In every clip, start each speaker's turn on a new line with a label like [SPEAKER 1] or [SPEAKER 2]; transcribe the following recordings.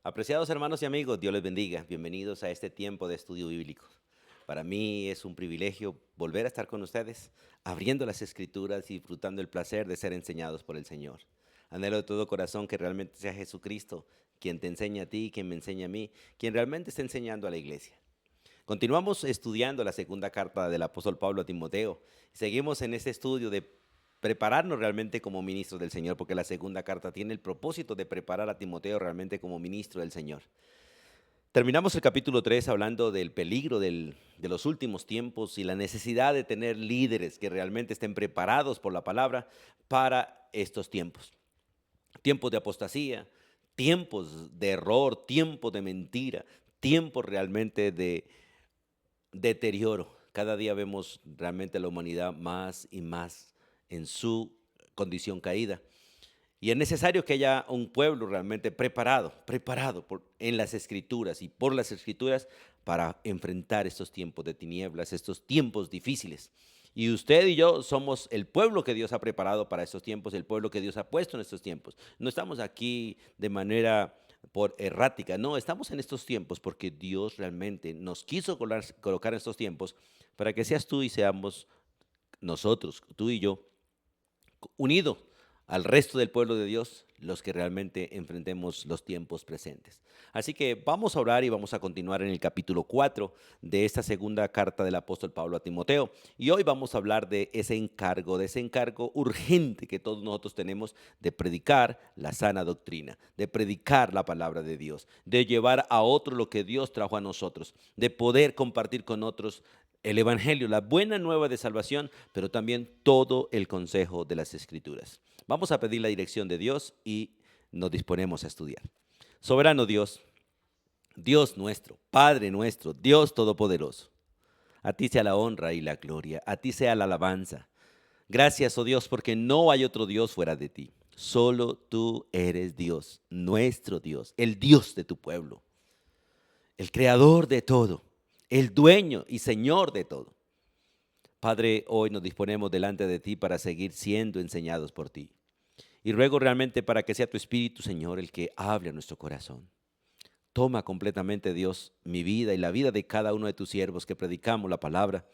[SPEAKER 1] Apreciados hermanos y amigos, Dios les bendiga. Bienvenidos a este tiempo de estudio bíblico. Para mí es un privilegio volver a estar con ustedes, abriendo las Escrituras y disfrutando el placer de ser enseñados por el Señor. Anhelo de todo corazón que realmente sea Jesucristo quien te enseña a ti, quien me enseña a mí, quien realmente está enseñando a la iglesia. Continuamos estudiando la segunda carta del apóstol Pablo a Timoteo. Seguimos en este estudio de prepararnos realmente como ministros del Señor, porque la segunda carta tiene el propósito de preparar a Timoteo realmente como ministro del Señor. Terminamos el capítulo 3 hablando del peligro de los últimos tiempos y la necesidad de tener líderes que realmente estén preparados por la palabra para estos tiempos. Tiempos de apostasía, tiempos de error, tiempos de mentira, tiempos realmente de deterioro. Cada día vemos realmente la humanidad más y más en su condición caída. Y es necesario que haya un pueblo realmente preparado en las escrituras y por las escrituras para enfrentar estos tiempos de tinieblas, estos tiempos difíciles. Y usted y yo somos el pueblo que Dios ha preparado para estos tiempos, el pueblo que Dios ha puesto en estos tiempos. No estamos aquí de manera por errática, no, estamos en estos tiempos porque Dios realmente nos quiso colocar en estos tiempos para que seas tú y seamos nosotros, tú y yo, unidos al resto del pueblo de Dios, los que realmente enfrentemos los tiempos presentes. Así que vamos a orar y vamos a continuar en el capítulo 4 de esta segunda carta del apóstol Pablo a Timoteo. Y hoy vamos a hablar de ese encargo urgente que todos nosotros tenemos de predicar la sana doctrina, de predicar la palabra de Dios, de llevar a otro lo que Dios trajo a nosotros, de poder compartir con otros el evangelio, la buena nueva de salvación, pero también todo el consejo de las escrituras. Vamos a pedir la dirección de Dios y nos disponemos a estudiar. Soberano Dios, Dios nuestro, Padre nuestro, Dios todopoderoso, a ti sea la honra y la gloria, a ti sea la alabanza. Gracias, oh Dios, porque no hay otro Dios fuera de ti. Solo tú eres Dios, nuestro Dios, el Dios de tu pueblo, el creador de todo, el dueño y señor de todo. Padre, hoy nos disponemos delante de ti para seguir siendo enseñados por ti. Y ruego realmente para que sea tu Espíritu, Señor, el que hable a nuestro corazón. Toma completamente, Dios, mi vida y la vida de cada uno de tus siervos que predicamos la palabra.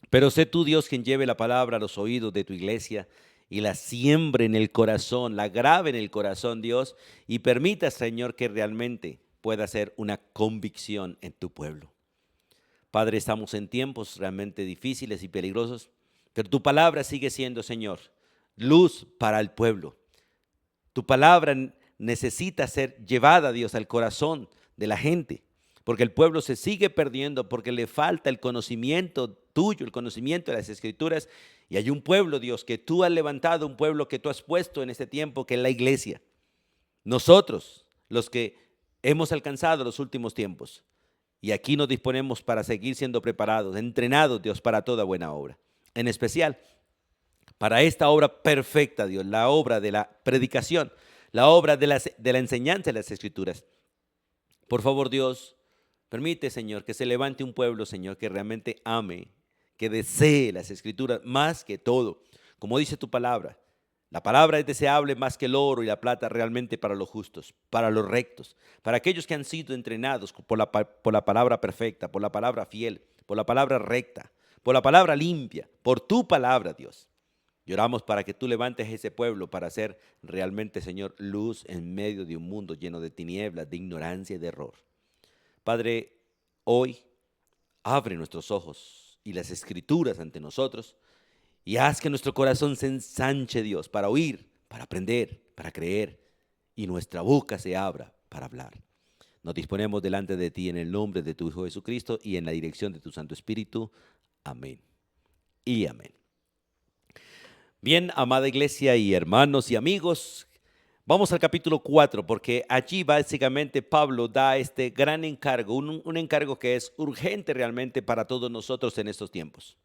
[SPEAKER 1] Pero sé tú, Dios, quien lleve la palabra a los oídos de tu iglesia y la siembre en el corazón, la grabe en el corazón, Dios, y permita, Señor, que realmente pueda ser una convicción en tu pueblo. Padre, estamos en tiempos realmente difíciles y peligrosos, pero tu palabra sigue siendo, Señor, luz para el pueblo. Tu palabra necesita ser llevada, Dios, al corazón de la gente, porque el pueblo se sigue perdiendo, porque le falta el conocimiento tuyo, el conocimiento de las Escrituras, y hay un pueblo, Dios, que tú has levantado, un pueblo que tú has puesto en este tiempo, que es la iglesia. Nosotros, los que hemos alcanzado los últimos tiempos, y aquí nos disponemos para seguir siendo preparados, entrenados, Dios, para toda buena obra. En especial, para esta obra perfecta, Dios, la obra de la predicación, la obra de la enseñanza de las Escrituras. Por favor, Dios, permite, Señor, que se levante un pueblo, Señor, que realmente ame, que desee las Escrituras más que todo. Como dice tu palabra, la palabra es deseable más que el oro y la plata realmente para los justos, para los rectos, para aquellos que han sido entrenados por la palabra perfecta, por la palabra fiel, por la palabra recta, por la palabra limpia, por tu palabra, Dios. Y oramos para que tú levantes ese pueblo para ser realmente, Señor, luz en medio de un mundo lleno de tinieblas, de ignorancia y de error. Padre, hoy abre nuestros ojos y las escrituras ante nosotros y haz que nuestro corazón se ensanche, Dios, para oír, para aprender, para creer y nuestra boca se abra para hablar. Nos disponemos delante de ti en el nombre de tu Hijo Jesucristo y en la dirección de tu Santo Espíritu. Amén y amén. Bien, amada iglesia y hermanos y amigos, vamos al capítulo 4 porque allí básicamente Pablo da este gran encargo, un encargo que es urgente realmente para todos nosotros en estos tiempos.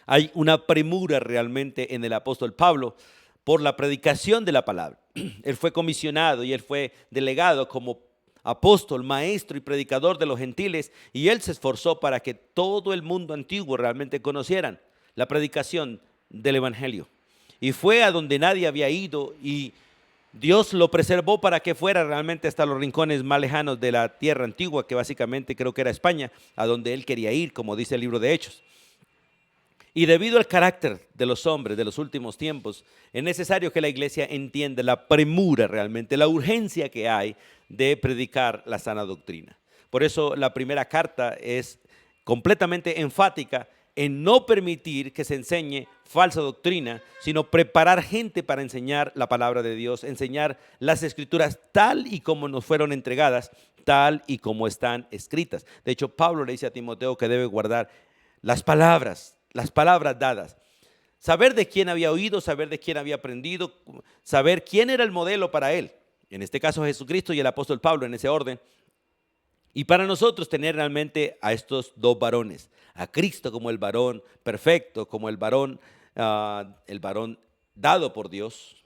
[SPEAKER 1] Hay una premura realmente en el apóstol Pablo por la predicación de la palabra. Él fue comisionado y él fue delegado como apóstol, maestro y predicador de los gentiles, y él se esforzó para que todo el mundo antiguo realmente conocieran la predicación del evangelio. Y fue a donde nadie había ido y Dios lo preservó para que fuera realmente hasta los rincones más lejanos de la tierra antigua, que básicamente creo que era España, a donde él quería ir, como dice el libro de Hechos. Y debido al carácter de los hombres de los últimos tiempos, es necesario que la iglesia entienda la premura realmente, la urgencia que hay de predicar la sana doctrina. Por eso la primera carta es completamente enfática en no permitir que se enseñe falsa doctrina, sino preparar gente para enseñar la palabra de Dios, enseñar las escrituras tal y como nos fueron entregadas, tal y como están escritas. De hecho, Pablo le dice a Timoteo que debe guardar las palabras dadas. Saber de quién había oído, saber de quién había aprendido, saber quién era el modelo para él. En este caso Jesucristo y el apóstol Pablo, en ese orden. Y para nosotros tener realmente a estos dos varones, a Cristo como el varón perfecto, como el varón dado por Dios,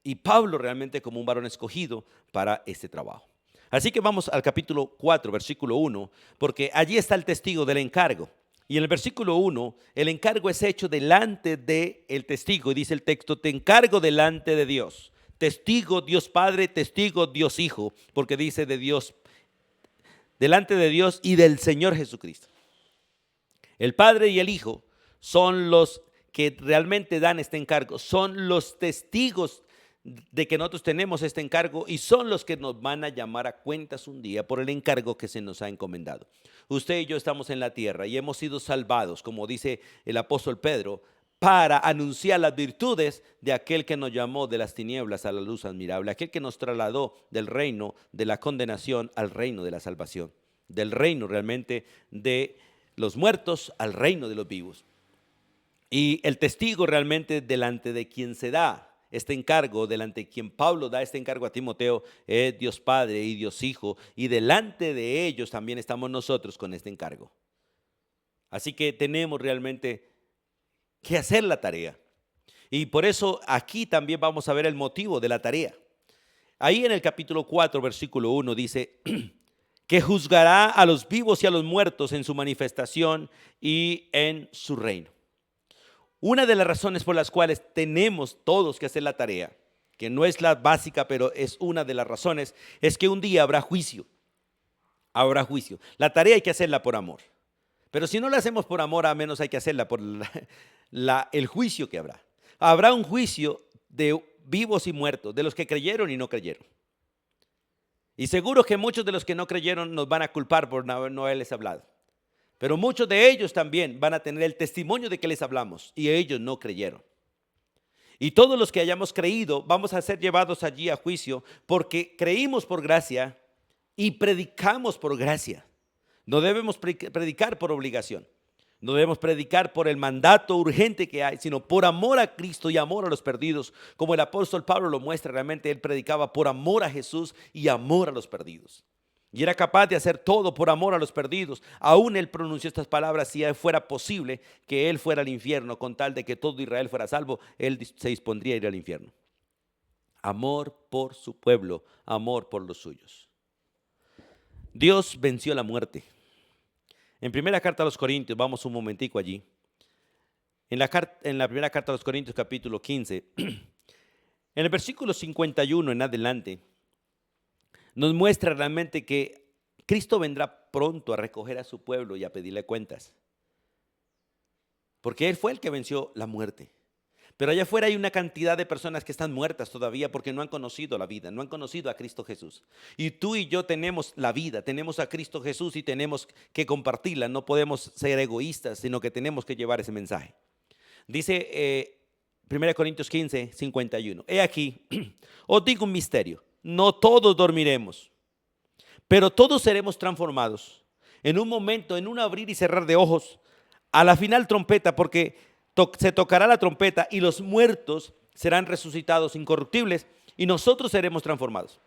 [SPEAKER 1] y Pablo realmente como un varón escogido para este trabajo. Así que vamos al capítulo 4, versículo 1, porque allí está el testigo del encargo. Y en el versículo 1, el encargo es hecho delante del testigo. Y dice el texto, te encargo delante de Dios. Testigo Dios Padre, testigo Dios Hijo, porque dice de Dios, delante de Dios y del Señor Jesucristo. El Padre y el Hijo son los que realmente dan este encargo, son los testigos de que nosotros tenemos este encargo y son los que nos van a llamar a cuentas un día por el encargo que se nos ha encomendado. Usted y yo estamos en la tierra y hemos sido salvados, como dice el apóstol Pedro, para anunciar las virtudes de aquel que nos llamó de las tinieblas a la luz admirable, aquel que nos trasladó del reino de la condenación al reino de la salvación, del reino realmente de los muertos al reino de los vivos. Y el testigo realmente delante de quien se da este encargo, delante de quien Pablo da este encargo a Timoteo, es Dios Padre y Dios Hijo, y delante de ellos también estamos nosotros con este encargo. Así que tenemos realmente que hacer la tarea. Y por eso aquí también vamos a ver el motivo de la tarea. Ahí en el capítulo 4, versículo 1 dice que juzgará a los vivos y a los muertos en su manifestación y en su reino. Una de las razones por las cuales tenemos todos que hacer la tarea, que no es la básica, pero es una de las razones, es que un día habrá juicio. Habrá juicio. La tarea hay que hacerla por amor. Pero si no la hacemos por amor, a menos hay que hacerla por el juicio que habrá. Habrá un juicio de vivos y muertos, de los que creyeron y no creyeron. Y seguro que muchos de los que no creyeron nos van a culpar por no haberles hablado. Pero muchos de ellos también van a tener el testimonio de que les hablamos y ellos no creyeron. Y todos los que hayamos creído vamos a ser llevados allí a juicio porque creímos por gracia y predicamos por gracia. No debemos predicar por obligación. No debemos predicar por el mandato urgente que hay, sino por amor a Cristo y amor a los perdidos. Como el apóstol Pablo lo muestra, realmente él predicaba por amor a Jesús y amor a los perdidos. Y era capaz de hacer todo por amor a los perdidos. Aún él pronunció estas palabras: si fuera posible que él fuera al infierno con tal de que todo Israel fuera salvo, él se dispondría a ir al infierno. Amor por su pueblo, amor por los suyos. Dios venció la muerte. En primera carta a los Corintios, vamos un momentico allí. En la primera carta a los Corintios, capítulo 15, en el versículo 51 en adelante, nos muestra realmente que Cristo vendrá pronto a recoger a su pueblo y a pedirle cuentas. Porque Él fue el que venció la muerte. Pero allá afuera hay una cantidad de personas que están muertas todavía porque no han conocido la vida, no han conocido a Cristo Jesús. Y tú y yo tenemos la vida, tenemos a Cristo Jesús y tenemos que compartirla. No podemos ser egoístas, sino que tenemos que llevar ese mensaje. Dice 1 Corintios 15, 51. He aquí, os digo un misterio. No todos dormiremos, pero todos seremos transformados en un momento, en un abrir y cerrar de ojos, a la final trompeta, porque se tocará la trompeta y los muertos serán resucitados incorruptibles y nosotros seremos transformados.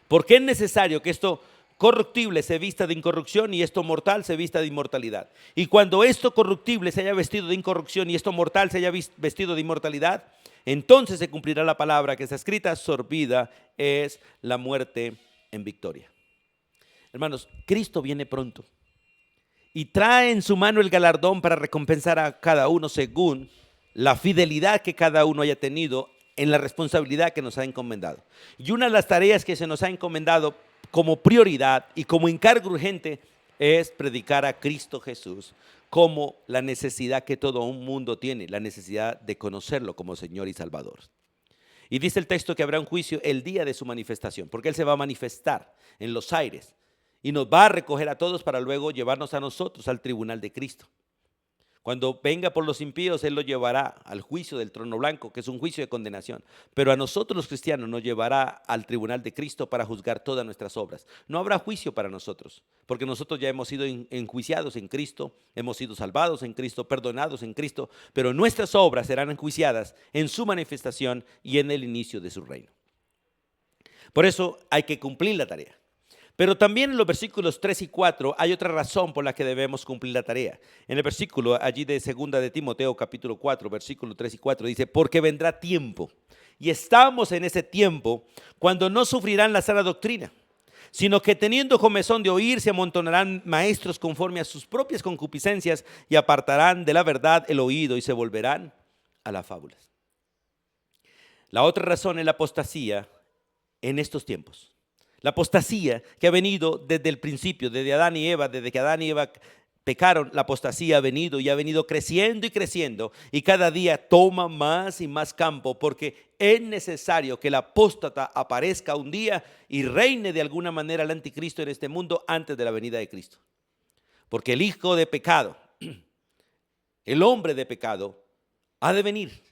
[SPEAKER 1] Porque es necesario que esto corruptible se vista de incorrupción y esto mortal se vista de inmortalidad. Y cuando esto corruptible se haya vestido de incorrupción y esto mortal se haya vestido de inmortalidad, entonces se cumplirá la palabra que está escrita: sorbida es la muerte en victoria. Hermanos, Cristo viene pronto y trae en su mano el galardón para recompensar a cada uno según la fidelidad que cada uno haya tenido en la responsabilidad que nos ha encomendado. Y una de las tareas que se nos ha encomendado como prioridad y como encargo urgente es predicar a Cristo Jesús como la necesidad que todo un mundo tiene, la necesidad de conocerlo como Señor y Salvador. Y dice el texto que habrá un juicio el día de su manifestación, porque Él se va a manifestar en los aires y nos va a recoger a todos para luego llevarnos a nosotros al tribunal de Cristo. Cuando venga por los impíos, Él los llevará al juicio del trono blanco, que es un juicio de condenación. Pero a nosotros los cristianos nos llevará al tribunal de Cristo para juzgar todas nuestras obras. No habrá juicio para nosotros, porque nosotros ya hemos sido enjuiciados en Cristo, hemos sido salvados en Cristo, perdonados en Cristo, pero nuestras obras serán enjuiciadas en su manifestación y en el inicio de su reino. Por eso hay que cumplir la tarea. Pero también en los versículos 3 y 4 hay otra razón por la que debemos cumplir la tarea. En el versículo allí de 2 de Timoteo capítulo 4, versículos 3 y 4 dice, porque vendrá tiempo, y estamos en ese tiempo, cuando no sufrirán la sana doctrina, sino que teniendo comezón de oír, se amontonarán maestros conforme a sus propias concupiscencias y apartarán de la verdad el oído y se volverán a las fábulas. La otra razón es la apostasía en estos tiempos. La apostasía que ha venido desde el principio, desde Adán y Eva, desde que Adán y Eva pecaron, la apostasía ha venido y ha venido creciendo y cada día toma más y más campo porque es necesario que el apóstata aparezca un día y reine de alguna manera el anticristo en este mundo antes de la venida de Cristo. Porque el hijo de pecado, el hombre de pecado, ha de venir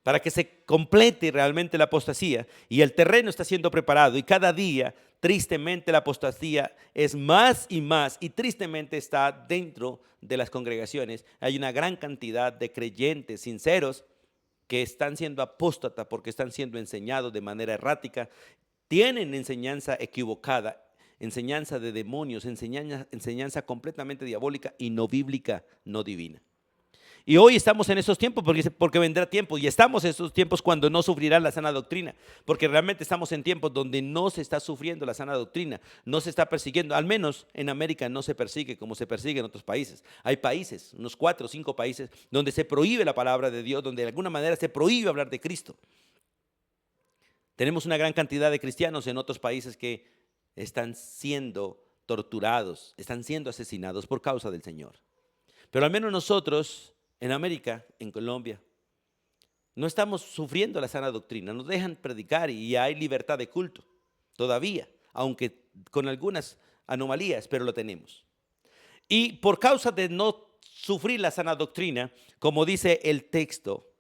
[SPEAKER 1] para que se complete realmente la apostasía y el terreno está siendo preparado y cada día tristemente la apostasía es más y tristemente está dentro de las congregaciones. Hay una gran cantidad de creyentes sinceros que están siendo apóstatas porque están siendo enseñados de manera errática, tienen enseñanza equivocada, enseñanza de demonios, enseñanza completamente diabólica y no bíblica, no divina. Y hoy estamos en esos tiempos porque vendrá tiempo y estamos en esos tiempos cuando no sufrirán la sana doctrina, porque realmente estamos en tiempos donde no se está sufriendo la sana doctrina, no se está persiguiendo, al menos en América no se persigue como se persigue en otros países. Hay países, unos 4 o 5 países, donde se prohíbe la palabra de Dios, donde de alguna manera se prohíbe hablar de Cristo. Tenemos una gran cantidad de cristianos en otros países que están siendo torturados, están siendo asesinados por causa del Señor. Pero al menos nosotros en América, en Colombia, no estamos sufriendo la sana doctrina, nos dejan predicar y hay libertad de culto todavía, aunque con algunas anomalías, pero lo tenemos. Y por causa de no sufrir la sana doctrina, como dice el texto,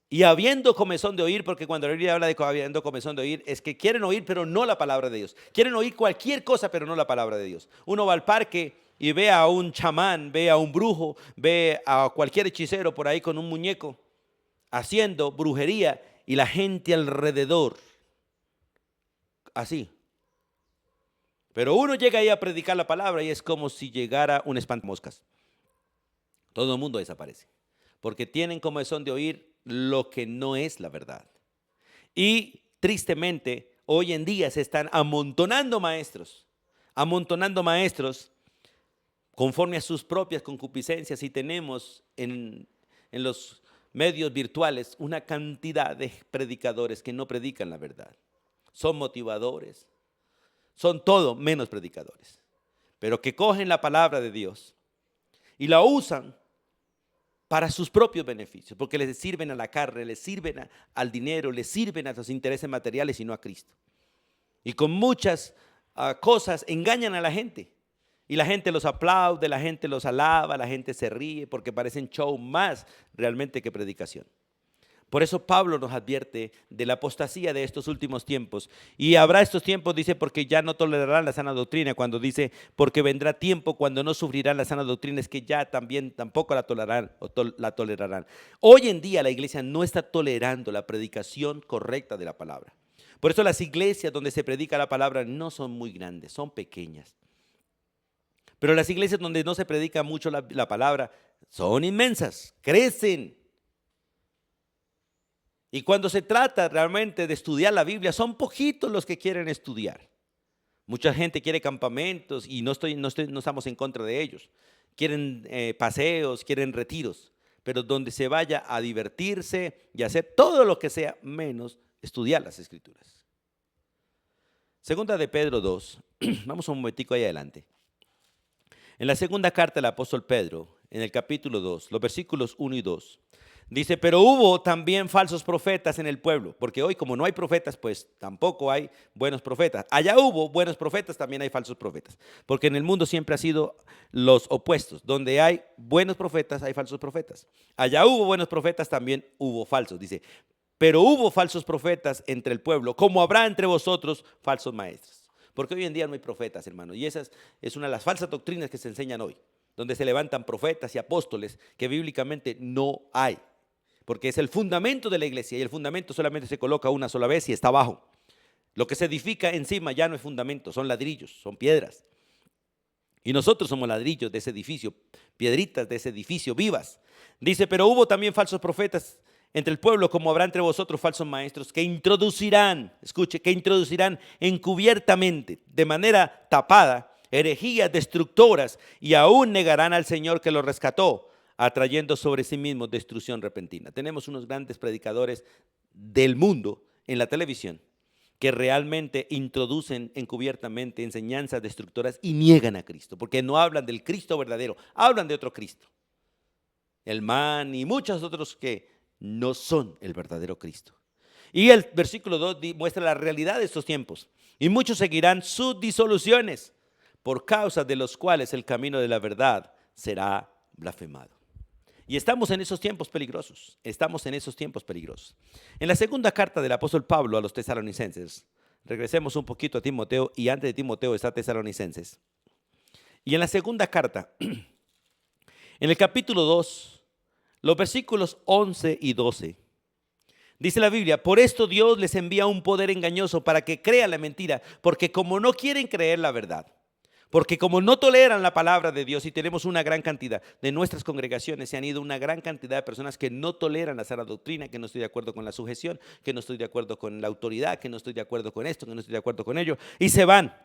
[SPEAKER 1] y habiendo comezón de oír, porque cuando la Biblia habla de habiendo comezón de oír, es que quieren oír, pero no la palabra de Dios. Quieren oír cualquier cosa, pero no la palabra de Dios. Uno va al parque y ve a un chamán, ve a un brujo, ve a cualquier hechicero por ahí con un muñeco haciendo brujería y la gente alrededor así. Pero uno llega ahí a predicar la palabra y es como si llegara un espantamoscas. Todo el mundo desaparece porque tienen comezón de oír lo que no es la verdad. Y tristemente hoy en día se están amontonando maestros conforme a sus propias concupiscencias y tenemos en los medios virtuales una cantidad de predicadores que no predican la verdad. Son motivadores, son todo menos predicadores, pero que cogen la palabra de Dios y la usan para sus propios beneficios, porque les sirven a la carne, les sirven al dinero, les sirven a sus intereses materiales y no a Cristo. Y con muchas cosas engañan a la gente. Y la gente los aplaude, la gente los alaba, la gente se ríe porque parecen show más realmente que predicación. Por eso Pablo nos advierte de la apostasía de estos últimos tiempos. Y habrá estos tiempos, dice, porque ya no tolerarán la sana doctrina. Cuando dice, porque vendrá tiempo cuando no sufrirán la sana doctrina, es que ya también tampoco la tolerarán la tolerarán. Hoy en día la iglesia no está tolerando la predicación correcta de la palabra. Por eso las iglesias donde se predica la palabra no son muy grandes, son pequeñas. Pero las iglesias donde no se predica mucho la palabra son inmensas, crecen. Y cuando se trata realmente de estudiar la Biblia, son poquitos los que quieren estudiar. Mucha gente quiere campamentos y no estamos en contra de ellos. Quieren paseos, quieren retiros. pero donde se vaya a divertirse y hacer todo lo que sea menos estudiar las Escrituras. Segunda de Pedro 2, vamos un momentico ahí adelante. En la segunda carta del apóstol Pedro, en el capítulo 2, los versículos 1 y 2, dice, pero hubo también falsos profetas en el pueblo, porque hoy como no hay profetas, pues tampoco hay buenos profetas. Allá hubo buenos profetas, también hay falsos profetas, porque en el mundo siempre ha sido los opuestos. Donde hay buenos profetas, hay falsos profetas. Allá hubo buenos profetas, también hubo falsos. Dice, pero hubo falsos profetas entre el pueblo, como habrá entre vosotros falsos maestros. Porque hoy en día no hay profetas, hermano, y esa es una de las falsas doctrinas que se enseñan hoy, donde se levantan profetas y apóstoles que bíblicamente no hay. Porque es el fundamento de la iglesia y el fundamento solamente se coloca una sola vez y está abajo. Lo que se edifica encima ya no es fundamento, son ladrillos, son piedras. Y nosotros somos ladrillos de ese edificio, piedritas de ese edificio vivas. Dice, pero hubo también falsos profetas entre el pueblo, como habrá entre vosotros falsos maestros, que introducirán, escuche, que introducirán encubiertamente, de manera tapada, herejías destructoras y aún negarán al Señor que los rescató, atrayendo sobre sí mismos destrucción repentina. Tenemos unos grandes predicadores del mundo en la televisión que realmente introducen encubiertamente enseñanzas destructoras y niegan a Cristo, porque no hablan del Cristo verdadero, hablan de otro Cristo. El man y muchos otros que no son el verdadero Cristo. Y el versículo 2 muestra la realidad de estos tiempos. Y muchos seguirán sus disoluciones, por causa de los cuales el camino de la verdad será blasfemado. Y estamos en esos tiempos peligrosos, En la segunda carta del apóstol Pablo a los tesalonicenses, regresemos un poquito a Timoteo, y antes de Timoteo está Tesalonicenses. Y en la segunda carta, en el capítulo 2, los versículos 11 y 12, dice la Biblia, por esto Dios les envía un poder engañoso para que crean la mentira, porque como no quieren creer la verdad, porque como no toleran la palabra de Dios, y tenemos una gran cantidad de nuestras congregaciones, se han ido una gran cantidad de personas que no toleran la sana doctrina, que no estoy de acuerdo con la sujeción, que no estoy de acuerdo con la autoridad, que no estoy de acuerdo con esto, que no estoy de acuerdo con ello, y se van.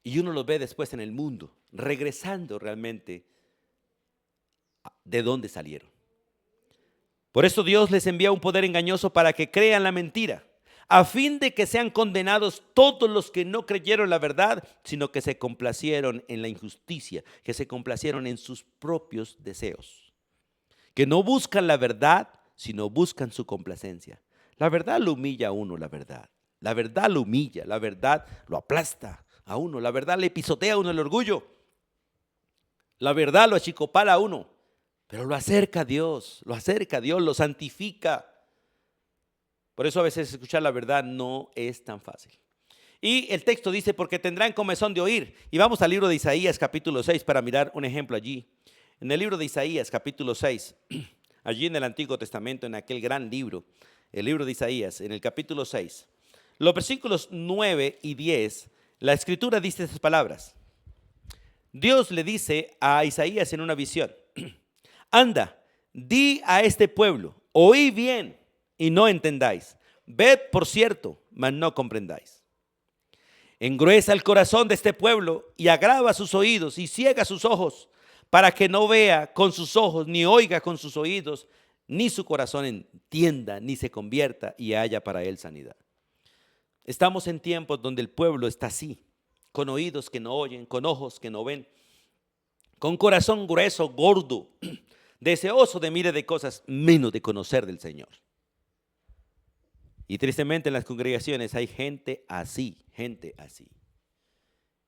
[SPEAKER 1] Y uno los ve después en el mundo, regresando realmente de dónde salieron. Por eso Dios les envía un poder engañoso para que crean la mentira, a fin de que sean condenados todos los que no creyeron la verdad, sino que se complacieron en la injusticia, que se complacieron en sus propios deseos, que no buscan la verdad, sino buscan su complacencia. La verdad lo humilla a uno, la verdad lo humilla, la verdad lo aplasta a uno, la verdad le pisotea a uno el orgullo, la verdad lo achicopala a uno, pero lo acerca a Dios, lo santifica. Por eso a veces escuchar la verdad no es tan fácil. Y el texto dice, porque tendrán comezón de oír. Y vamos al libro de Isaías capítulo 6 para mirar un ejemplo allí. En el libro de Isaías capítulo 6, allí en el Antiguo Testamento, en aquel gran libro, el libro de Isaías, en el capítulo 6, los versículos 9 y 10, la escritura dice estas palabras. Dios le dice a Isaías en una visión, anda, di a este pueblo, oí bien y no entendáis. Ved por cierto, mas no comprendáis. Engruesa el corazón de este pueblo y agrava sus oídos y ciega sus ojos, para que no vea con sus ojos, ni oiga con sus oídos, ni su corazón entienda, ni se convierta y haya para él sanidad. Estamos en tiempos donde el pueblo está así, con oídos que no oyen, con ojos que no ven, con corazón grueso, gordo, deseoso de mirar de cosas, menos de conocer del Señor. Y tristemente en las congregaciones hay gente así,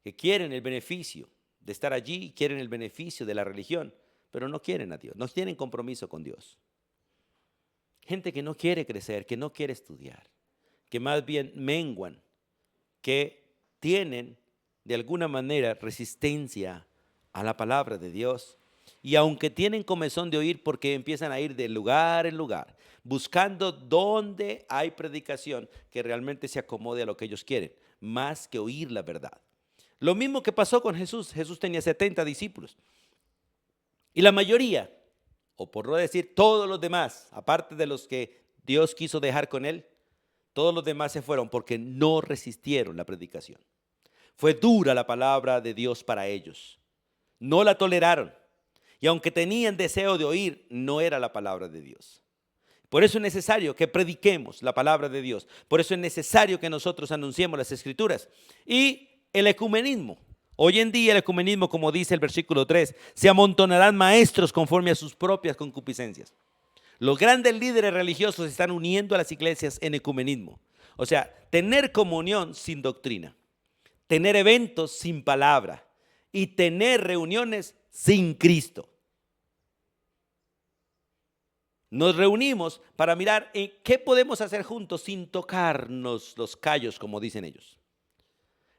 [SPEAKER 1] que quieren el beneficio de estar allí, quieren el beneficio de la religión, pero no quieren a Dios, no tienen compromiso con Dios. Gente que no quiere crecer, que no quiere estudiar, que más bien menguan, que tienen de alguna manera resistencia a la palabra de Dios. Y aunque tienen comezón de oír, porque empiezan a ir de lugar en lugar, buscando donde hay predicación que realmente se acomode a lo que ellos quieren, más que oír la verdad. Lo mismo que pasó con Jesús. Jesús tenía 70 discípulos. Y la mayoría, o por no decir todos los demás, aparte de los que Dios quiso dejar con él, todos los demás se fueron porque no resistieron la predicación. Fue dura la palabra de Dios para ellos. No la toleraron. Y aunque tenían deseo de oír, no era la palabra de Dios. Por eso es necesario que prediquemos la palabra de Dios. Por eso es necesario que nosotros anunciemos las Escrituras. Y el ecumenismo. Hoy en día el ecumenismo, como dice el versículo 3, se amontonarán maestros conforme a sus propias concupiscencias. Los grandes líderes religiosos se están uniendo a las iglesias en ecumenismo. O sea, tener comunión sin doctrina, tener eventos sin palabra y tener reuniones sin Cristo. Nos reunimos para mirar en qué podemos hacer juntos sin tocarnos los callos, como dicen ellos.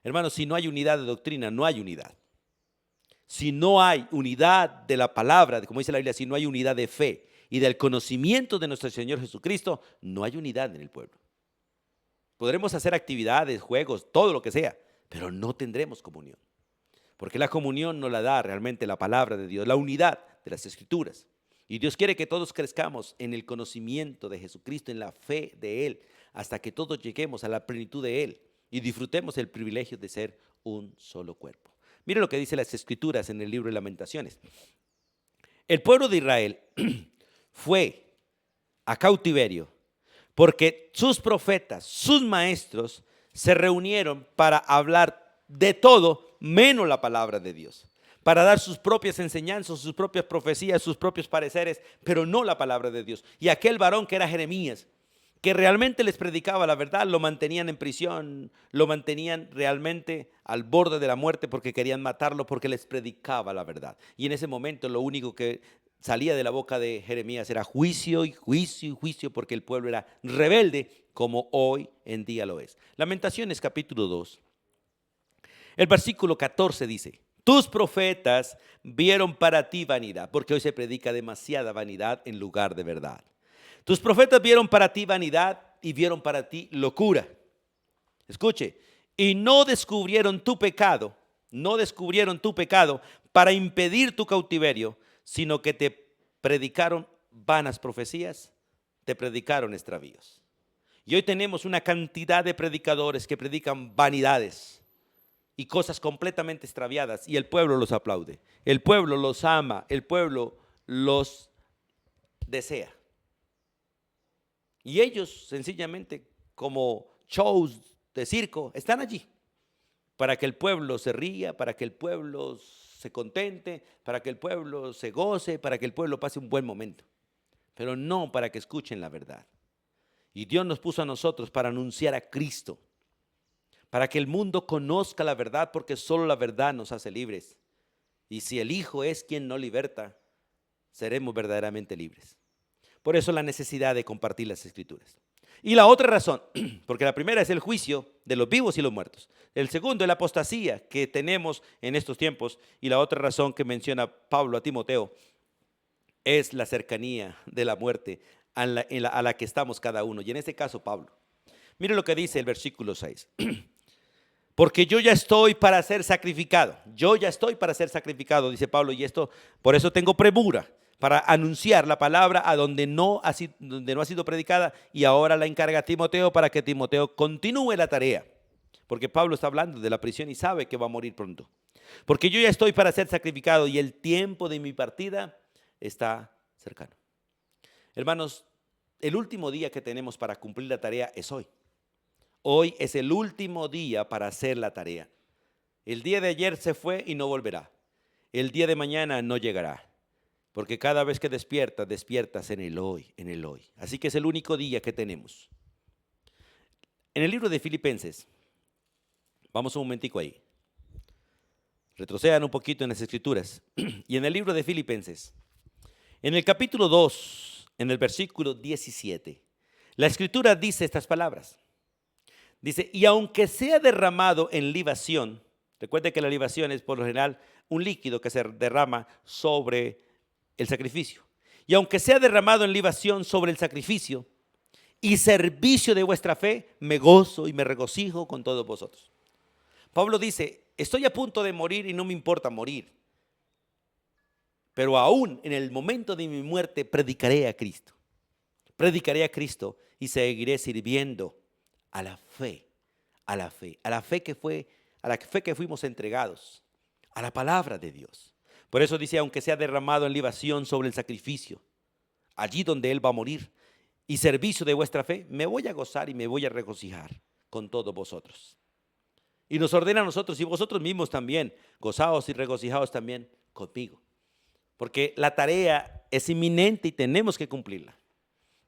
[SPEAKER 1] Hermanos, si no hay unidad de doctrina, no hay unidad. Si no hay unidad de la palabra, como dice la Biblia, si no hay unidad de fe y del conocimiento de nuestro Señor Jesucristo, no hay unidad en el pueblo. Podremos hacer actividades, juegos, todo lo que sea, pero no tendremos comunión. Porque la comunión nos la da realmente la palabra de Dios, la unidad de las Escrituras. Y Dios quiere que todos crezcamos en el conocimiento de Jesucristo, en la fe de Él, hasta que todos lleguemos a la plenitud de Él y disfrutemos el privilegio de ser un solo cuerpo. Mire lo que dice las Escrituras en el libro de Lamentaciones. El pueblo de Israel fue a cautiverio porque sus profetas, sus maestros, se reunieron para hablar de todo menos la palabra de Dios, para dar sus propias enseñanzas, sus propias profecías, sus propios pareceres, pero no la palabra de Dios. Y aquel varón que era Jeremías, que realmente les predicaba la verdad, lo mantenían en prisión, lo mantenían realmente al borde de la muerte porque querían matarlo, porque les predicaba la verdad. Y en ese momento lo único que salía de la boca de Jeremías era juicio y juicio y juicio, porque el pueblo era rebelde como hoy en día lo es. Lamentaciones capítulo 2, el versículo 14 dice: tus profetas vieron para ti vanidad, porque hoy se predica demasiada vanidad en lugar de verdad. Tus profetas vieron para ti vanidad y vieron para ti locura. Escuche, y no descubrieron tu pecado para impedir tu cautiverio, sino que te predicaron vanas profecías, te predicaron extravíos. Y hoy tenemos una cantidad de predicadores que predican vanidades y cosas completamente extraviadas, y el pueblo los aplaude, el pueblo los ama, el pueblo los desea. Y ellos sencillamente, como shows de circo, están allí para que el pueblo se ría, para que el pueblo se contente, para que el pueblo se goce, para que el pueblo pase un buen momento, pero no para que escuchen la verdad. Y Dios nos puso a nosotros para anunciar a Cristo, para que el mundo conozca la verdad, porque solo la verdad nos hace libres. Y si el Hijo es quien nos liberta, seremos verdaderamente libres. Por eso la necesidad de compartir las Escrituras. Y la otra razón, porque la primera es el juicio de los vivos y los muertos. El segundo es la apostasía que tenemos en estos tiempos. Y la otra razón que menciona Pablo a Timoteo es la cercanía de la muerte a la que estamos cada uno. Y en este caso Pablo. Mire lo que dice el versículo 6. Porque yo ya estoy para ser sacrificado. Yo ya estoy para ser sacrificado, dice Pablo. Y esto, por eso tengo premura para anunciar la palabra a donde no ha sido predicada, y ahora la encarga a Timoteo para que Timoteo continúe la tarea, porque Pablo está hablando de la prisión y sabe que va a morir pronto. Porque yo ya estoy para ser sacrificado y el tiempo de mi partida está cercano. Hermanos, el último día que tenemos para cumplir la tarea es hoy. Hoy es el último día para hacer la tarea. El día de ayer se fue y no volverá. El día de mañana no llegará. Porque cada vez que despiertas en el hoy, en el hoy. Así que es el único día que tenemos. En el libro de Filipenses, vamos un momentico ahí. Retrocedan un poquito en las Escrituras. Y en el libro de Filipenses, en el capítulo 2, en el versículo 17, la Escritura dice estas palabras. Dice: y aunque sea derramado en libación, recuerde que la libación es por lo general un líquido que se derrama sobre el sacrificio. Y aunque sea derramado en libación sobre el sacrificio y servicio de vuestra fe, me gozo y me regocijo con todos vosotros. Pablo dice: estoy a punto de morir y no me importa morir, pero aún en el momento de mi muerte predicaré a Cristo. Predicaré a Cristo y seguiré sirviendo a la fe, a la fe que fuimos entregados, a la palabra de Dios. Por eso dice, aunque sea derramado en libación sobre el sacrificio, allí donde Él va a morir, y servicio de vuestra fe, me voy a gozar y me voy a regocijar con todos vosotros. Y nos ordena a nosotros y vosotros mismos también, gozaos y regocijaos también conmigo. Porque la tarea es inminente y tenemos que cumplirla.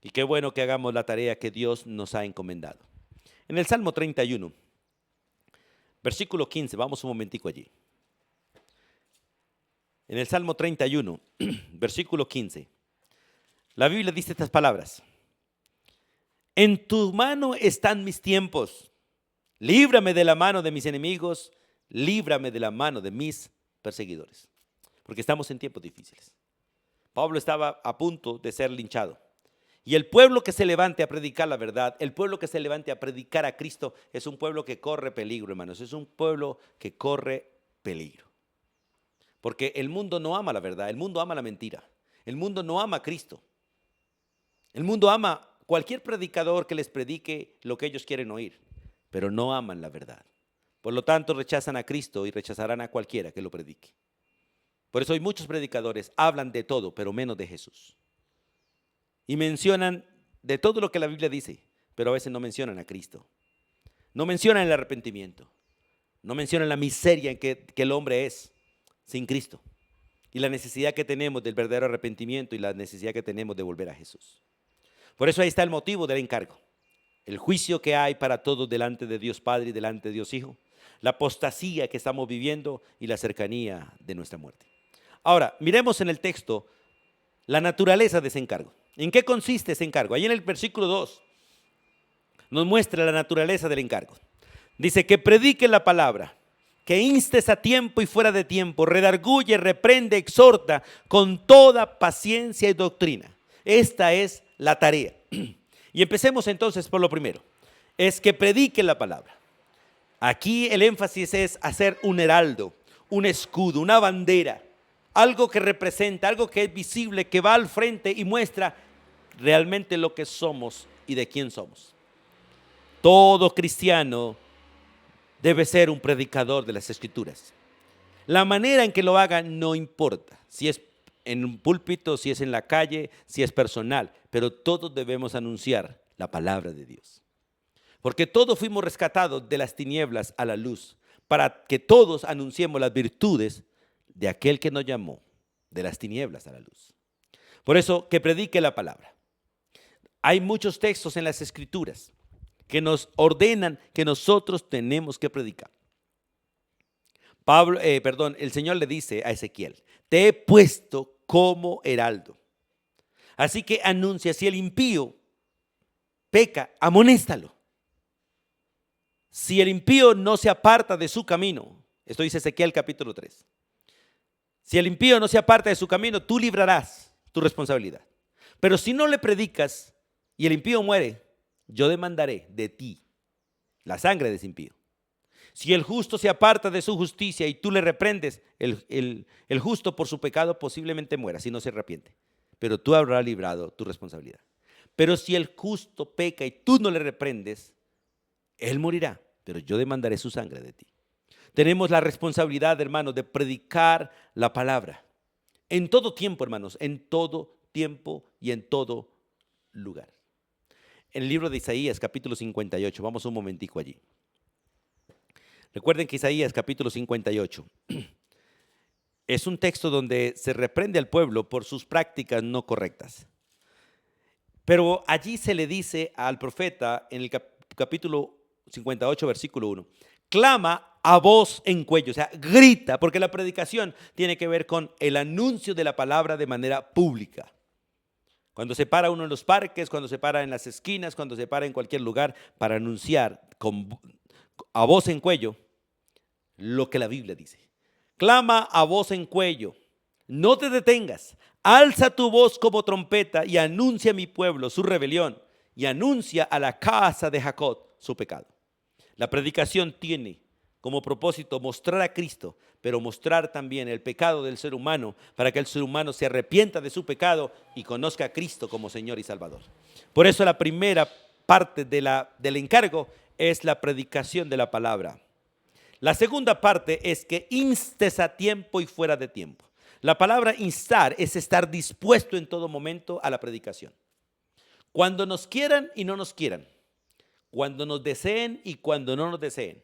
[SPEAKER 1] Y qué bueno que hagamos la tarea que Dios nos ha encomendado. En el Salmo 31, versículo 15, vamos un momentico allí. En el Salmo 31, versículo 15, la Biblia dice estas palabras: en tu mano están mis tiempos, líbrame de la mano de mis enemigos, líbrame de la mano de mis perseguidores. Porque estamos en tiempos difíciles. Pablo estaba a punto de ser linchado. Y el pueblo que se levante a predicar la verdad, el pueblo que se levante a predicar a Cristo, es un pueblo que corre peligro, hermanos. Es un pueblo que corre peligro. Porque el mundo no ama la verdad, el mundo ama la mentira. El mundo no ama a Cristo. El mundo ama cualquier predicador que les predique lo que ellos quieren oír, pero no aman la verdad. Por lo tanto, rechazan a Cristo y rechazarán a cualquiera que lo predique. Por eso hoy muchos predicadores hablan de todo, pero menos de Jesús. Y mencionan de todo lo que la Biblia dice, pero a veces no mencionan a Cristo. No mencionan el arrepentimiento. No mencionan la miseria en que el hombre es sin Cristo. Y la necesidad que tenemos del verdadero arrepentimiento y la necesidad que tenemos de volver a Jesús. Por eso ahí está el motivo del encargo. El juicio que hay para todos delante de Dios Padre y delante de Dios Hijo. La apostasía que estamos viviendo y la cercanía de nuestra muerte. Ahora, miremos en el texto la naturaleza de ese encargo. ¿En qué consiste ese encargo? Ahí en el versículo 2 nos muestra la naturaleza del encargo. Dice que predique la palabra, que instes a tiempo y fuera de tiempo, redarguye, reprende, exhorta con toda paciencia y doctrina. Esta es la tarea. Y empecemos entonces por lo primero, es que predique la palabra. Aquí el énfasis es hacer un heraldo, un escudo, una bandera, algo que representa, algo que es visible, que va al frente y muestra realmente lo que somos y de quién somos. Todo cristiano debe ser un predicador de las Escrituras. La manera en que lo haga no importa, si es en un púlpito, si es en la calle, si es personal, pero todos debemos anunciar la palabra de Dios. Porque todos fuimos rescatados de las tinieblas a la luz, para que todos anunciemos las virtudes de aquel que nos llamó de las tinieblas a la luz. Por eso, que predique la palabra. Hay muchos textos en las Escrituras que nos ordenan que nosotros tenemos que predicar. El Señor le dice a Ezequiel: te he puesto como heraldo. Así que anuncia, si el impío peca, amonéstalo. Si el impío no se aparta de su camino, esto dice Ezequiel capítulo 3. Si el impío no se aparta de su camino, tú librarás tu responsabilidad. Pero si no le predicas y el impío muere, yo demandaré de ti la sangre de ese impío. Si el justo se aparta de su justicia y tú le reprendes, el justo por su pecado posiblemente muera si no se arrepiente. Pero tú habrás librado tu responsabilidad. Pero si el justo peca y tú no le reprendes, él morirá, pero yo demandaré su sangre de ti. Tenemos la responsabilidad, hermanos, de predicar la palabra. En todo tiempo, hermanos, en todo tiempo y en todo lugar. En el libro de Isaías, capítulo 58, vamos un momentico allí. Recuerden que Isaías, capítulo 58, es un texto donde se reprende al pueblo por sus prácticas no correctas. Pero allí se le dice al profeta, en el capítulo 58, versículo 1, clama a voz en cuello, o sea, grita, porque la predicación tiene que ver con el anuncio de la palabra de manera pública. Cuando se para uno en los parques, cuando se para en las esquinas, cuando se para en cualquier lugar para anunciar a voz en cuello lo que la Biblia dice. Clama a voz en cuello, no te detengas, alza tu voz como trompeta y anuncia a mi pueblo su rebelión y anuncia a la casa de Jacob su pecado. La predicación tiene como propósito mostrar a Cristo, pero mostrar también el pecado del ser humano para que el ser humano se arrepienta de su pecado y conozca a Cristo como Señor y Salvador. Por eso la primera parte del encargo es la predicación de la palabra. La segunda parte es que instes a tiempo y fuera de tiempo. La palabra instar es estar dispuesto en todo momento a la predicación. Cuando nos quieran y no nos quieran, cuando nos deseen y cuando no nos deseen,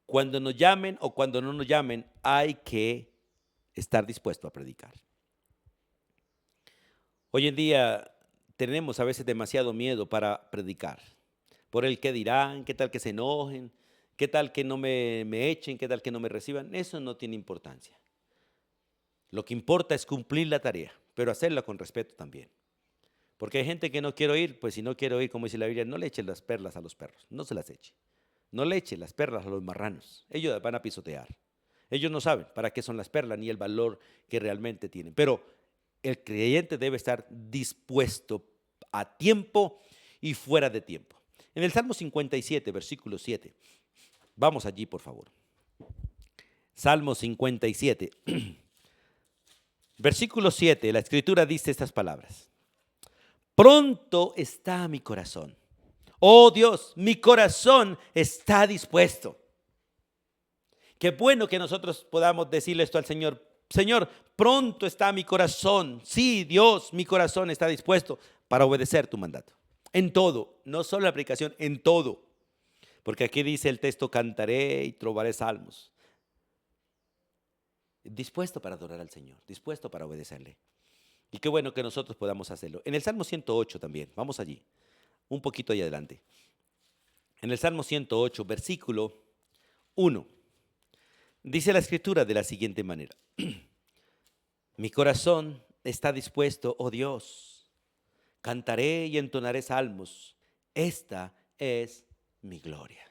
[SPEAKER 1] cuando nos llamen o cuando no nos llamen, hay que estar dispuesto a predicar. Hoy en día tenemos a veces demasiado miedo para predicar, por el qué dirán, qué tal que se enojen, qué tal que no me echen, qué tal que no me reciban. Eso no tiene importancia. Lo que importa es cumplir la tarea, pero hacerla con respeto también. Porque hay gente que no quiere oír, pues si no quiere oír, como dice la Biblia, no le eche las perlas a los perros, no se las eche. No le eche las perlas a los marranos, ellos van a pisotear. Ellos no saben para qué son las perlas ni el valor que realmente tienen. Pero el creyente debe estar dispuesto a tiempo y fuera de tiempo. En el Salmo 57, versículo 7, vamos allí por favor. Salmo 57, versículo 7, la Escritura dice estas palabras. Pronto está mi corazón. Oh Dios, mi corazón está dispuesto. Qué bueno que nosotros podamos decirle esto al Señor. Señor, pronto está mi corazón. Sí, Dios, mi corazón está dispuesto para obedecer tu mandato. En todo, no solo en la aplicación, en todo. Porque aquí dice el texto, cantaré y trovaré salmos. Dispuesto para adorar al Señor, dispuesto para obedecerle. Y qué bueno que nosotros podamos hacerlo. En el Salmo 108 también, vamos allí, un poquito ahí adelante. En el Salmo 108, versículo 1, dice la Escritura de la siguiente manera. Mi corazón está dispuesto, oh Dios, cantaré y entonaré salmos. Esta es mi gloria.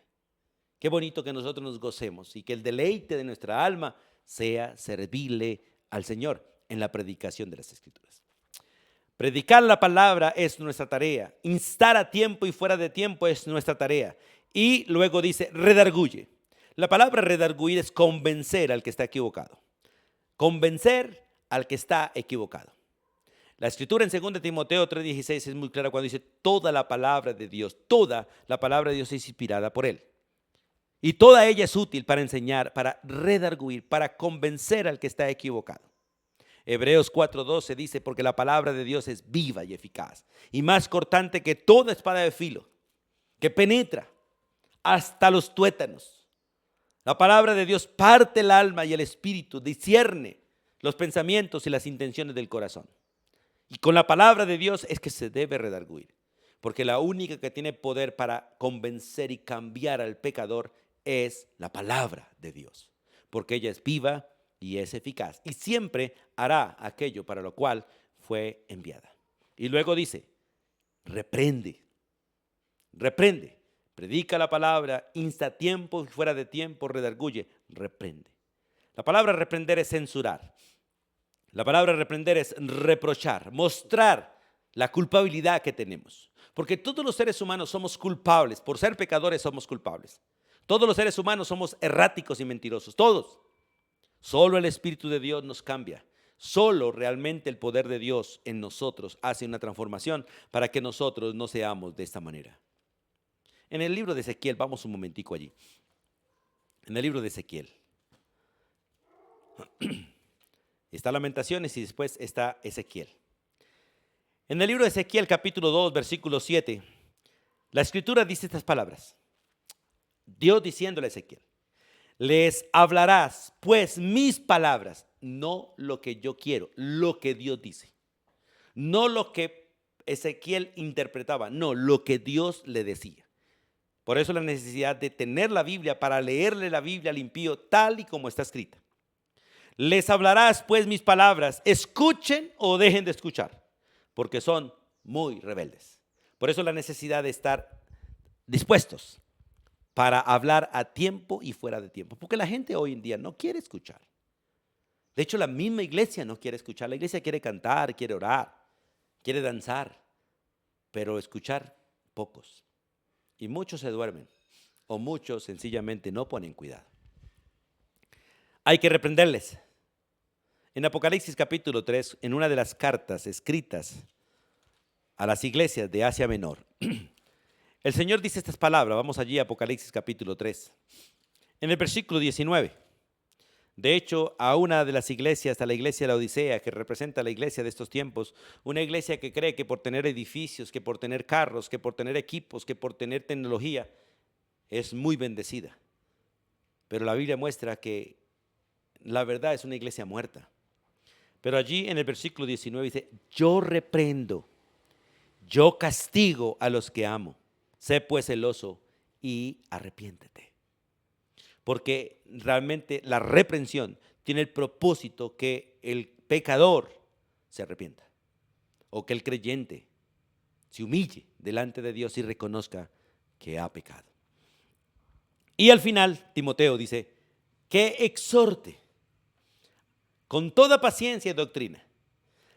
[SPEAKER 1] Qué bonito que nosotros nos gocemos y que el deleite de nuestra alma sea servirle al Señor en la predicación de las Escrituras. Predicar la palabra es nuestra tarea. Instar a tiempo y fuera de tiempo es nuestra tarea. Y luego dice, redarguye. La palabra redarguir es convencer al que está equivocado. Convencer al que está equivocado. La Escritura en 2 Timoteo 3:16 es muy clara cuando dice, toda la palabra de Dios es inspirada por Él. Y toda ella es útil para enseñar, para redarguir, para convencer al que está equivocado. Hebreos 4:12 dice, porque la palabra de Dios es viva y eficaz, y más cortante que toda espada de filo, que penetra hasta los tuétanos. La palabra de Dios parte el alma y el espíritu, discierne los pensamientos y las intenciones del corazón. Y con la palabra de Dios es que se debe redarguir, porque la única que tiene poder para convencer y cambiar al pecador es la palabra de Dios, porque ella es viva y es eficaz, y siempre hará aquello para lo cual fue enviada. Y luego dice, reprende, predica la palabra, insta a tiempo y fuera de tiempo, redarguye, reprende. La palabra reprender es censurar. La palabra reprender es reprochar, mostrar la culpabilidad que tenemos. Porque todos los seres humanos somos culpables, por ser pecadores somos culpables. Todos los seres humanos somos erráticos y mentirosos, todos. Solo el Espíritu de Dios nos cambia. Solo realmente el poder de Dios en nosotros hace una transformación para que nosotros no seamos de esta manera. En el libro de Ezequiel, vamos un momentico allí. En el libro de Ezequiel está Lamentaciones y después está Ezequiel. En el libro de Ezequiel, capítulo 2, versículo 7, la Escritura dice estas palabras. Dios diciéndole a Ezequiel, les hablarás pues mis palabras, no lo que yo quiero, lo que Dios dice. No lo que Ezequiel interpretaba, no, lo que Dios le decía. Por eso la necesidad de tener la Biblia para leerle la Biblia al impío tal y como está escrita. Les hablarás pues mis palabras, escuchen o dejen de escuchar, porque son muy rebeldes. Por eso la necesidad de estar dispuestos para hablar a tiempo y fuera de tiempo, porque la gente hoy en día no quiere escuchar. De hecho, la misma iglesia no quiere escuchar. La iglesia quiere cantar, quiere orar, quiere danzar, pero escuchar pocos. Y muchos se duermen o muchos sencillamente no ponen cuidado. Hay que reprenderles. En Apocalipsis capítulo 3, en una de las cartas escritas a las iglesias de Asia Menor, el Señor dice estas palabras. Vamos allí a Apocalipsis capítulo 3. En el versículo 19 De hecho, a una de las iglesias, a la iglesia de la Odisea, que representa la iglesia de estos tiempos, una iglesia que cree que por tener edificios, que por tener carros, que por tener equipos, que por tener tecnología, es muy bendecida. Pero la Biblia muestra que la verdad es una iglesia muerta. Pero allí en el versículo 19 dice, yo reprendo, yo castigo a los que amo. Sé pues celoso y arrepiéntete. Porque realmente la reprensión tiene el propósito que el pecador se arrepienta. O que el creyente se humille delante de Dios y reconozca que ha pecado. Y al final, Timoteo dice, que exhorte con toda paciencia y doctrina.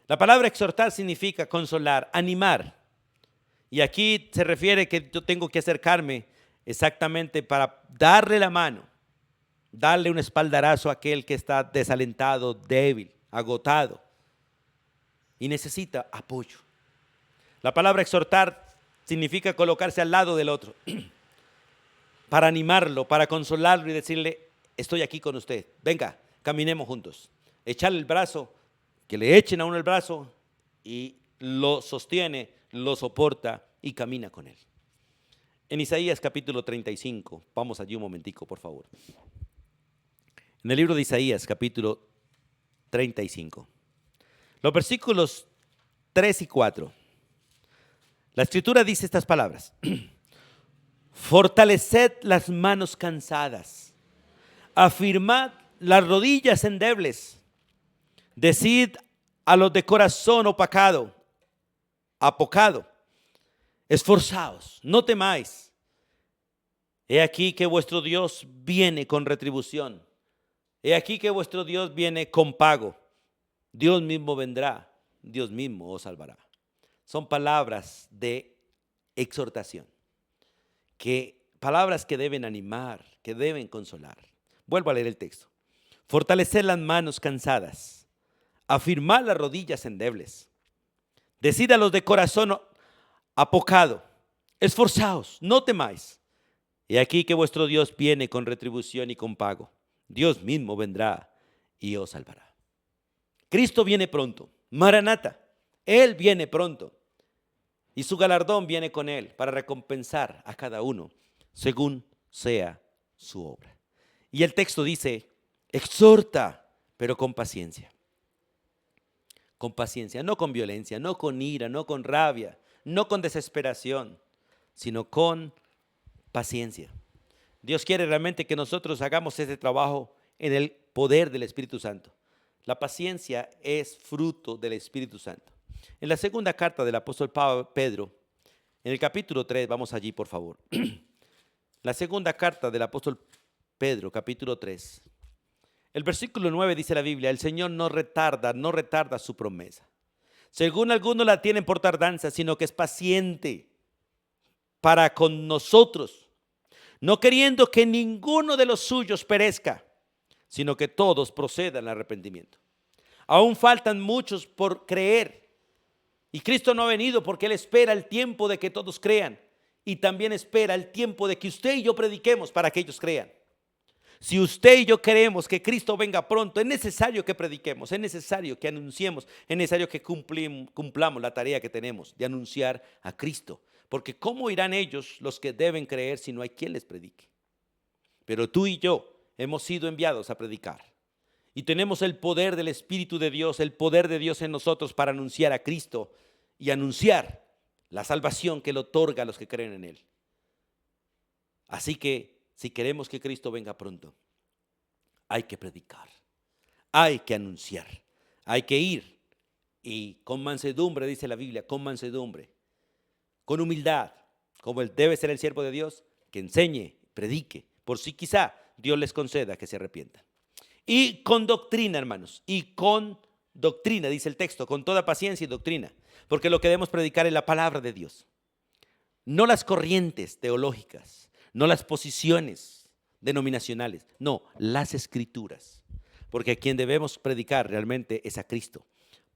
[SPEAKER 1] La palabra exhortar significa consolar, animar. Y aquí se refiere que yo tengo que acercarme exactamente para darle la mano, darle un espaldarazo a aquel que está desalentado, débil, agotado y necesita apoyo. La palabra exhortar significa colocarse al lado del otro para animarlo, para consolarlo y decirle, estoy aquí con usted, venga, caminemos juntos. Echarle el brazo, que le echen a uno el brazo y lo sostiene, lo soporta y camina con él. En Isaías capítulo 35, vamos allí un momentico, por favor. En el libro de Isaías capítulo 35, los versículos 3 y 4, la escritura dice estas palabras. Fortaleced las manos cansadas, afirmad las rodillas endebles, decid a los de corazón apocado, esforzaos, no temáis. He aquí que vuestro Dios viene con retribución. He aquí que vuestro Dios viene con pago. Dios mismo vendrá, Dios mismo os salvará. Son palabras de exhortación, palabras que deben animar, que deben consolar. Vuelvo a leer el texto. Fortalecer las manos cansadas, afirmar las rodillas endebles. Decid a los de corazón apocado, esforzaos, no temáis. He aquí que vuestro Dios viene con retribución y con pago. Dios mismo vendrá y os salvará. Cristo viene pronto, Maranata, Él viene pronto. Y su galardón viene con Él para recompensar a cada uno según sea su obra. Y el texto dice, exhorta, pero con paciencia. Con paciencia, no con violencia, no con ira, no con rabia, no con desesperación, sino con paciencia. Dios quiere realmente que nosotros hagamos ese trabajo en el poder del Espíritu Santo. La paciencia es fruto del Espíritu Santo. En la segunda carta del apóstol Pedro, en el capítulo 3, vamos allí por favor. La segunda carta del apóstol Pedro, capítulo 3. El versículo 9 dice la Biblia, el Señor no retarda su promesa, según algunos la tienen por tardanza, sino que es paciente para con nosotros, no queriendo que ninguno de los suyos perezca, sino que todos procedan al arrepentimiento. Aún faltan muchos por creer. Y Cristo no ha venido porque Él espera el tiempo de que todos crean. Y también espera el tiempo de que usted y yo prediquemos para que ellos crean. Si usted y yo queremos que Cristo venga pronto, es necesario que prediquemos, es necesario que anunciemos, es necesario que cumplamos la tarea que tenemos de anunciar a Cristo. Porque ¿cómo irán ellos los que deben creer si no hay quien les predique? Pero tú y yo hemos sido enviados a predicar. Y tenemos el poder del Espíritu de Dios, el poder de Dios en nosotros para anunciar a Cristo y anunciar la salvación que Él otorga a los que creen en Él. Así que si queremos que Cristo venga pronto, hay que predicar, hay que anunciar, hay que ir y con mansedumbre, dice la Biblia, con mansedumbre, con humildad, como debe ser el siervo de Dios, que enseñe, predique, por si quizá Dios les conceda que se arrepientan. Y con doctrina, hermanos, y con doctrina, dice el texto, con toda paciencia y doctrina, porque lo que debemos predicar es la palabra de Dios, no las corrientes teológicas, no las posiciones denominacionales, no, las escrituras, porque a quien debemos predicar realmente es a Cristo.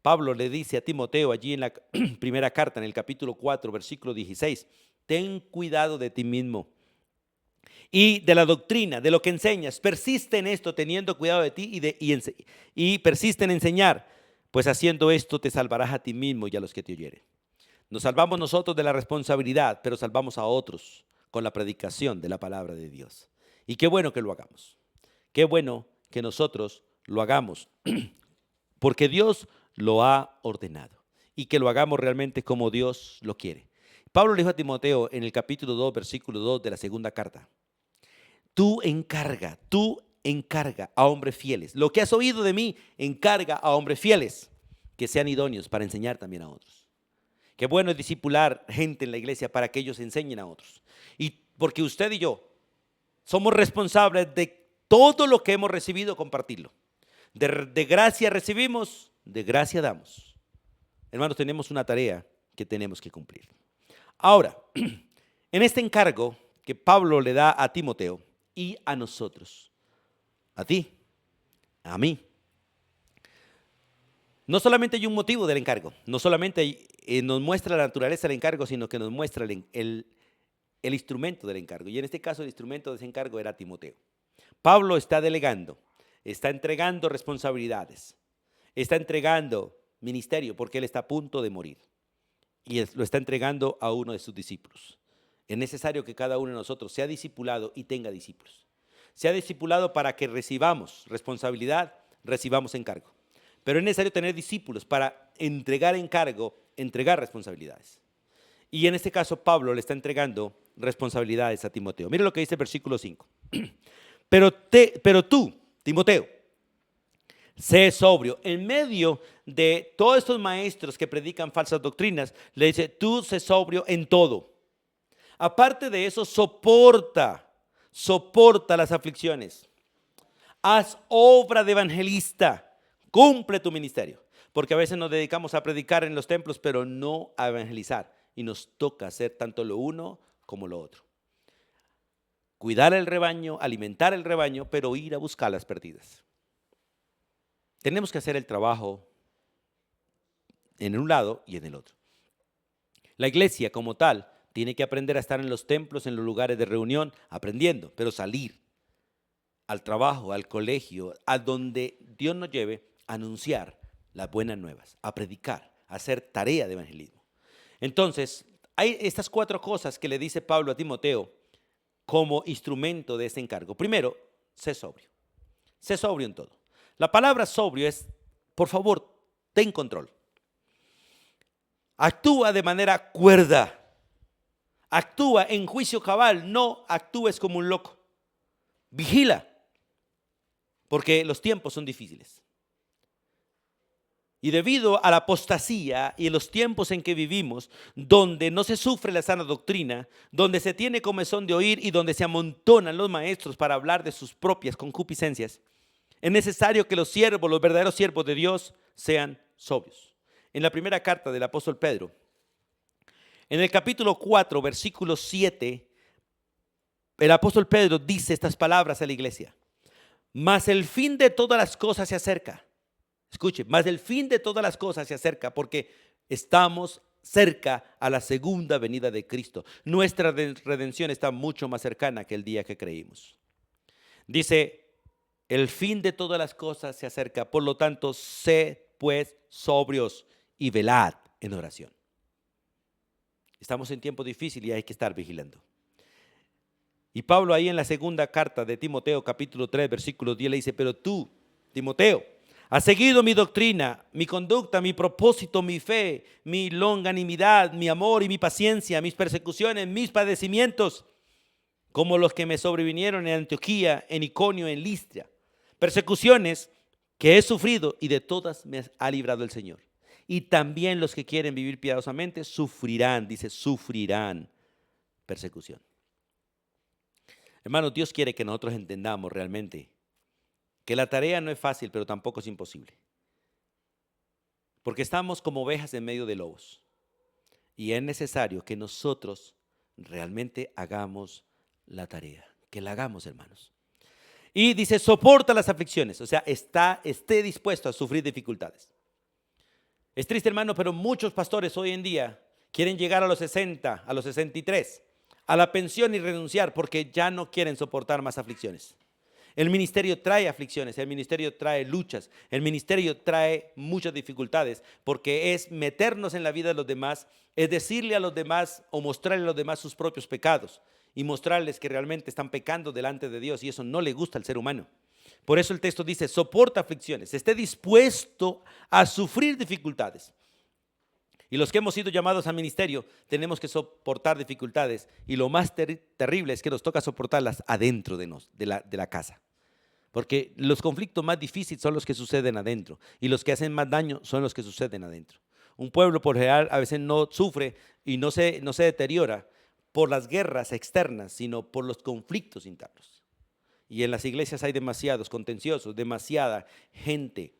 [SPEAKER 1] Pablo le dice a Timoteo allí en la primera carta, en el capítulo 4, versículo 16, ten cuidado de ti mismo y de la doctrina, de lo que enseñas. Persiste en esto, teniendo cuidado de ti y persiste en enseñar, pues haciendo esto te salvarás a ti mismo y a los que te oyeren. Nos salvamos nosotros de la responsabilidad, pero salvamos a otros con la predicación de la palabra de Dios. Y qué bueno que lo hagamos. Qué bueno que nosotros lo hagamos, porque Dios lo ha ordenado y que lo hagamos realmente como Dios lo quiere. Pablo le dijo a Timoteo en el capítulo 2, versículo 2 de la segunda carta: tú encarga a hombres fieles. Lo que has oído de mí, encarga a hombres fieles que sean idóneos para enseñar también a otros. Qué bueno es discipular gente en la iglesia para que ellos enseñen a otros. Y porque usted y yo somos responsables de todo lo que hemos recibido, compartirlo. De gracia recibimos, de gracia damos. Hermanos, tenemos una tarea que tenemos que cumplir. Ahora, en este encargo que Pablo le da a Timoteo y a nosotros, a ti, a mí, no solamente hay un motivo del encargo, no solamente nos muestra la naturaleza del encargo, sino que nos muestra el instrumento del encargo. Y en este caso el instrumento de ese encargo era Timoteo. Pablo está delegando, está entregando responsabilidades, está entregando ministerio porque él está a punto de morir. Y lo está entregando a uno de sus discípulos. Es necesario que cada uno de nosotros sea discipulado y tenga discípulos. Sea discipulado para que recibamos responsabilidad, recibamos encargo. Pero es necesario tener discípulos para entregar encargo, entregar responsabilidades. Y en este caso Pablo le está entregando responsabilidades a Timoteo. Mire lo que dice el versículo 5. Pero tú, Timoteo, sé sobrio. En medio de todos estos maestros que predican falsas doctrinas, le dice: tú sé sobrio en todo. Aparte de eso, soporta las aflicciones. Haz obra de evangelista. Cumple tu ministerio. Porque a veces nos dedicamos a predicar en los templos, pero no a evangelizar. Y nos toca hacer tanto lo uno como lo otro. Cuidar el rebaño, alimentar el rebaño, pero ir a buscar las perdidas. Tenemos que hacer el trabajo en un lado y en el otro. La iglesia como tal tiene que aprender a estar en los templos, en los lugares de reunión, aprendiendo, pero salir al trabajo, al colegio, a donde Dios nos lleve, a anunciar las buenas nuevas, a predicar, a hacer tarea de evangelismo. Entonces, hay estas 4 cosas que le dice Pablo a Timoteo como instrumento de este encargo. Primero, sé sobrio. Sé sobrio en todo. La palabra sobrio es, por favor, ten control. Actúa de manera cuerda. Actúa en juicio cabal, no actúes como un loco. Vigila, porque los tiempos son difíciles. Y debido a la apostasía y en los tiempos en que vivimos, donde no se sufre la sana doctrina, donde se tiene comezón de oír y donde se amontonan los maestros para hablar de sus propias concupiscencias, es necesario que los siervos, los verdaderos siervos de Dios, sean sobrios. En la primera carta del apóstol Pedro, en el capítulo 4, versículo 7, el apóstol Pedro dice estas palabras a la iglesia: mas el fin de todas las cosas se acerca. Escuche, mas el fin de todas las cosas se acerca, porque estamos cerca a la segunda venida de Cristo. Nuestra redención está mucho más cercana que el día que creímos. Dice: el fin de todas las cosas se acerca, por lo tanto, sed pues sobrios y velad en oración. Estamos en tiempo difícil y hay que estar vigilando. Y Pablo ahí en la segunda carta de Timoteo, capítulo 3, versículo 10, le dice: pero tú, Timoteo, has seguido mi doctrina, mi conducta, mi propósito, mi fe, mi longanimidad, mi amor y mi paciencia, mis persecuciones, mis padecimientos, como los que me sobrevinieron en Antioquía, en Iconio, en Listra. Persecuciones que he sufrido y de todas me ha librado el Señor. Y también los que quieren vivir piadosamente sufrirán, dice, sufrirán persecución. Hermanos, Dios quiere que nosotros entendamos realmente que la tarea no es fácil, pero tampoco es imposible. Porque estamos como ovejas en medio de lobos. Y es necesario que nosotros realmente hagamos la tarea. Que la hagamos, hermanos. Y dice: soporta las aflicciones. O sea, esté dispuesto a sufrir dificultades. Es triste, hermano, pero muchos pastores hoy en día quieren llegar a los 60, a los 63, a la pensión y renunciar porque ya no quieren soportar más aflicciones. El ministerio trae aflicciones, el ministerio trae luchas, el ministerio trae muchas dificultades porque es meternos en la vida de los demás, es decirle a los demás o mostrarle a los demás sus propios pecados y mostrarles que realmente están pecando delante de Dios, y eso no le gusta al ser humano. Por eso el texto dice: soporta aflicciones, esté dispuesto a sufrir dificultades. Y los que hemos sido llamados al ministerio tenemos que soportar dificultades, y lo más terrible es que nos toca soportarlas adentro de la casa. Porque los conflictos más difíciles son los que suceden adentro, y los que hacen más daño son los que suceden adentro. Un pueblo por general a veces no sufre y no se deteriora por las guerras externas, sino por los conflictos internos. Y en las iglesias hay demasiados contenciosos, demasiada gente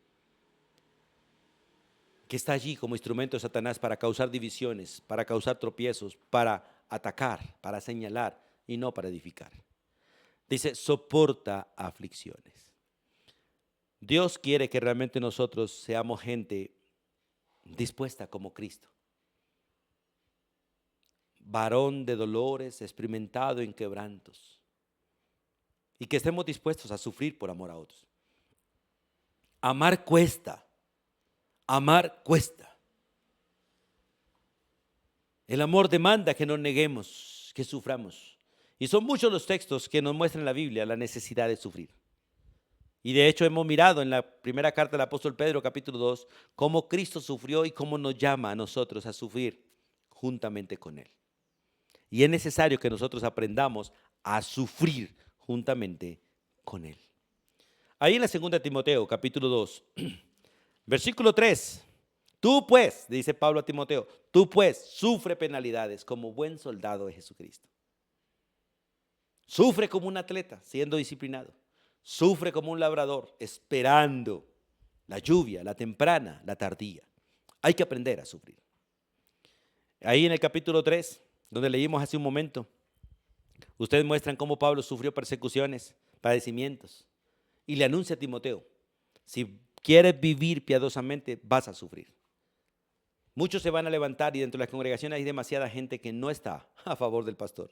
[SPEAKER 1] que está allí como instrumento de Satanás para causar divisiones, para causar tropiezos, para atacar, para señalar y no para edificar. Dice: soporta aflicciones. Dios quiere que realmente nosotros seamos gente dispuesta como Cristo. Varón de dolores, experimentado en quebrantos. Y que estemos dispuestos a sufrir por amor a otros. Amar cuesta. Amar cuesta. El amor demanda que nos neguemos, que suframos. Y son muchos los textos que nos muestran en la Biblia la necesidad de sufrir. Y de hecho hemos mirado en la primera carta del apóstol Pedro, capítulo 2, cómo Cristo sufrió y cómo nos llama a nosotros a sufrir juntamente con Él. Y es necesario que nosotros aprendamos a sufrir juntamente con Él. Ahí en la segunda de Timoteo, capítulo 2, versículo 3. Tú pues, dice Pablo a Timoteo, tú pues sufre penalidades como buen soldado de Jesucristo. Sufre como un atleta, siendo disciplinado. Sufre como un labrador, esperando la lluvia, la temprana, la tardía. Hay que aprender a sufrir. Ahí en el capítulo 3, donde leímos hace un momento, ustedes muestran cómo Pablo sufrió persecuciones, padecimientos, y le anuncia a Timoteo: si quieres vivir piadosamente, vas a sufrir. Muchos se van a levantar, y dentro de la congregación hay demasiada gente que no está a favor del pastor,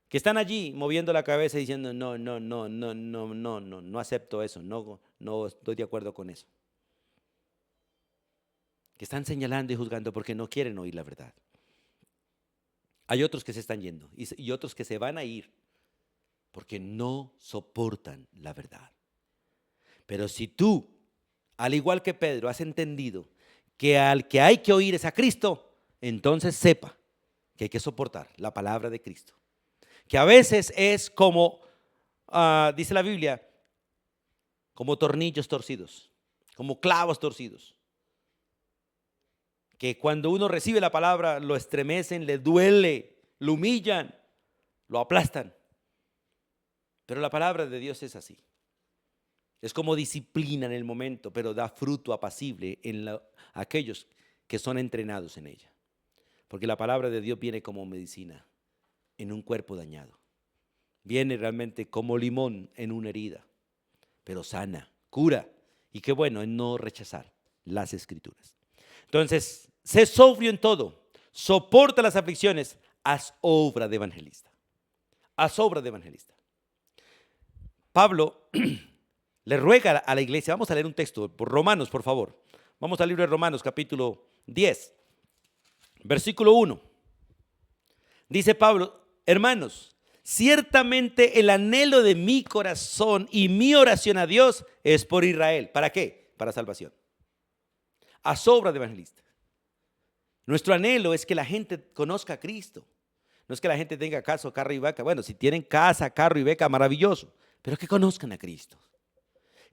[SPEAKER 1] que están allí moviendo la cabeza diciendo: no acepto eso, no estoy de acuerdo con eso. Que están señalando y juzgando porque no quieren oír la verdad. Hay otros que se están yendo y otros que se van a ir porque no soportan la verdad. Pero si tú, al igual que Pedro, has entendido que al que hay que oír es a Cristo, entonces sepa que hay que soportar la palabra de Cristo. Que a veces es como, dice la Biblia, como tornillos torcidos, como clavos torcidos. Que cuando uno recibe la palabra lo estremecen, le duele, lo humillan, lo aplastan. Pero la palabra de Dios es así. Es como disciplina en el momento, pero da fruto apacible en aquellos que son entrenados en ella. Porque la palabra de Dios viene como medicina en un cuerpo dañado. Viene realmente como limón en una herida, pero sana, cura. Y qué bueno en no rechazar las escrituras. Entonces, sé sobrio en todo, soporta las aflicciones, haz obra de evangelista. Haz obra de evangelista. Pablo le ruega a la iglesia. Vamos a leer un texto por Romanos, por favor. Vamos al libro de Romanos, capítulo 10, versículo 1. Dice Pablo: hermanos, ciertamente el anhelo de mi corazón y mi oración a Dios es por Israel. ¿Para qué? Para salvación. Haz obra de evangelista. Nuestro anhelo es que la gente conozca a Cristo. No es que la gente tenga casa, carro y beca. Bueno, si tienen casa, carro y beca, maravilloso. Pero que conozcan a Cristo.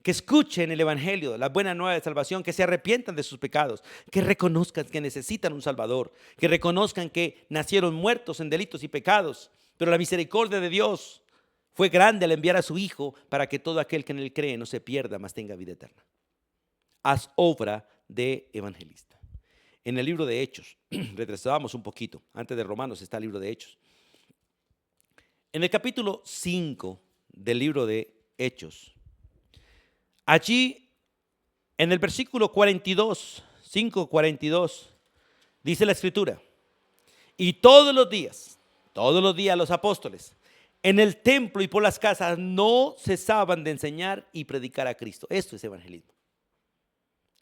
[SPEAKER 1] Que escuchen el evangelio, la buena nueva de salvación, que se arrepientan de sus pecados, que reconozcan que necesitan un Salvador, que reconozcan que nacieron muertos en delitos y pecados, pero la misericordia de Dios fue grande al enviar a su Hijo para que todo aquel que en él cree no se pierda, mas tenga vida eterna. Haz obra de evangelista. En el libro de Hechos, retrocedamos un poquito, antes de Romanos está el libro de Hechos. En el capítulo 5 del libro de Hechos, allí, en el versículo 42, 5:42, dice la escritura: y todos todos los días los apóstoles, en el templo y por las casas, no cesaban de enseñar y predicar a Cristo. Esto es evangelismo.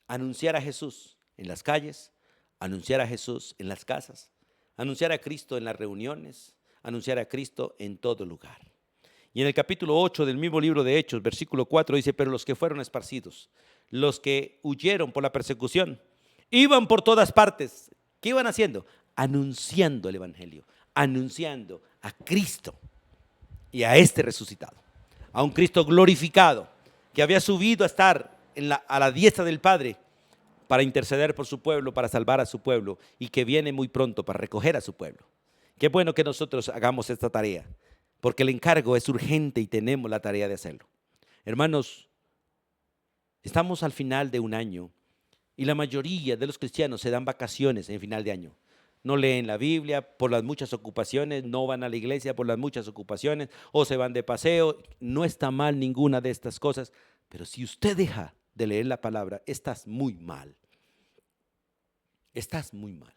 [SPEAKER 1] Anunciar a Jesús en las calles, anunciar a Jesús en las casas, anunciar a Cristo en las reuniones, anunciar a Cristo en todo lugar. Y en el capítulo 8 del mismo libro de Hechos, versículo 4, dice: pero los que fueron esparcidos, los que huyeron por la persecución, iban por todas partes. ¿Qué iban haciendo? Anunciando el evangelio, anunciando a Cristo y a este resucitado, a un Cristo glorificado que había subido a estar a la diestra del Padre para interceder por su pueblo, para salvar a su pueblo, y que viene muy pronto para recoger a su pueblo. Qué bueno que nosotros hagamos esta tarea, porque el encargo es urgente y tenemos la tarea de hacerlo. Hermanos, estamos al final de un año y la mayoría de los cristianos se dan vacaciones en final de año. No leen la Biblia por las muchas ocupaciones, no van a la iglesia por las muchas ocupaciones, o se van de paseo. No está mal ninguna de estas cosas, pero si usted deja de leer la palabra, estás muy mal. Estás muy mal.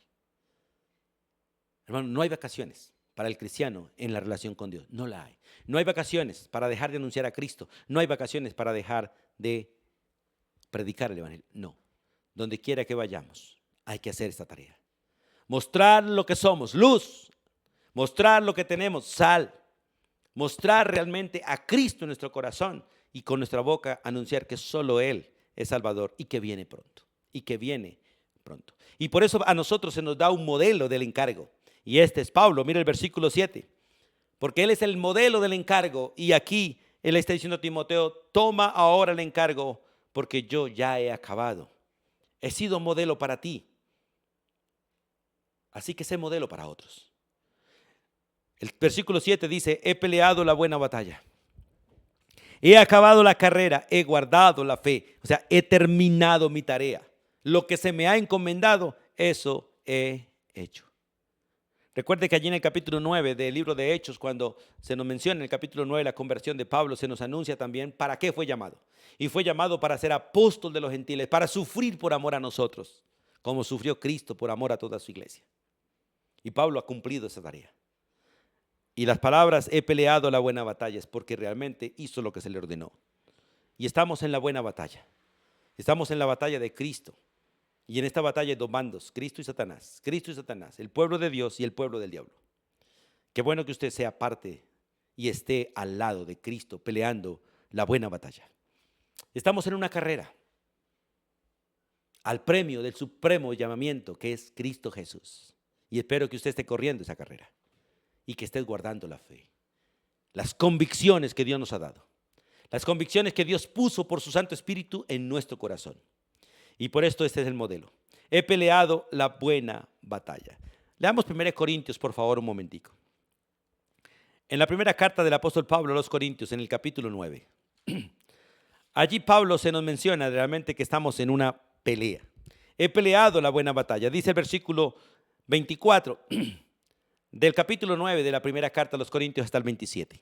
[SPEAKER 1] Hermano, no hay vacaciones para el cristiano en la relación con Dios. No la hay. No hay vacaciones para dejar de anunciar a Cristo. No hay vacaciones para dejar de predicar el evangelio. No. Donde quiera que vayamos, hay que hacer esta tarea. Mostrar lo que somos, luz. Mostrar lo que tenemos, sal. Mostrar realmente a Cristo en nuestro corazón y con nuestra boca anunciar que solo Él es Salvador y que viene pronto. Y que viene pronto. Y por eso a nosotros se nos da un modelo del encargo. Y este es Pablo. Mira el versículo 7. Porque él es el modelo del encargo. Y aquí él está diciendo a Timoteo: toma ahora el encargo, porque yo ya he acabado. He sido modelo para ti. Así que sé modelo para otros. El versículo 7 dice: he peleado la buena batalla. He acabado la carrera, he guardado la fe. O sea, he terminado mi tarea. Lo que se me ha encomendado, eso he hecho. Recuerde que allí en el capítulo 9 del libro de Hechos, cuando se nos menciona en el capítulo 9 la conversión de Pablo, se nos anuncia también para qué fue llamado. Y fue llamado para ser apóstol de los gentiles, para sufrir por amor a nosotros, como sufrió Cristo por amor a toda su iglesia. Y Pablo ha cumplido esa tarea. Y las palabras he peleado la buena batalla es porque realmente hizo lo que se le ordenó. Y estamos en la buena batalla. Estamos en la batalla de Cristo. Y en esta batalla hay dos bandos: Cristo y Satanás. Cristo y Satanás, el pueblo de Dios y el pueblo del diablo. Qué bueno que usted sea parte y esté al lado de Cristo peleando la buena batalla. Estamos en una carrera al premio del supremo llamamiento que es Cristo Jesús. Y espero que usted esté corriendo esa carrera y que estés guardando la fe, las convicciones que Dios nos ha dado, las convicciones que Dios puso por su Santo Espíritu en nuestro corazón. Y por esto este es el modelo. He peleado la buena batalla. Leamos 1 Corintios, por favor, un momentico. En la primera carta del apóstol Pablo a los Corintios, en el capítulo 9. Allí Pablo se nos menciona realmente que estamos en una pelea. He peleado la buena batalla. Dice el versículo 24 del capítulo 9 de la primera carta a los Corintios hasta el 27.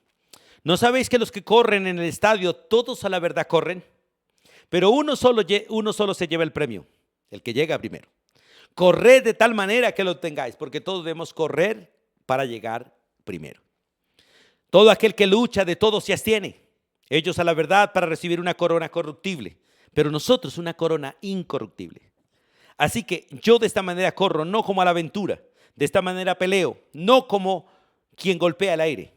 [SPEAKER 1] ¿No sabéis que los que corren en el estadio, todos a la verdad corren? Pero uno solo se lleva el premio, el que llega primero. Corred de tal manera que lo tengáis, porque todos debemos correr para llegar primero. Todo aquel que lucha, de todo se abstiene. Ellos a la verdad para recibir una corona corruptible, pero nosotros una corona incorruptible. Así que yo de esta manera corro, no como a la aventura. De esta manera peleo, no como quien golpea el aire,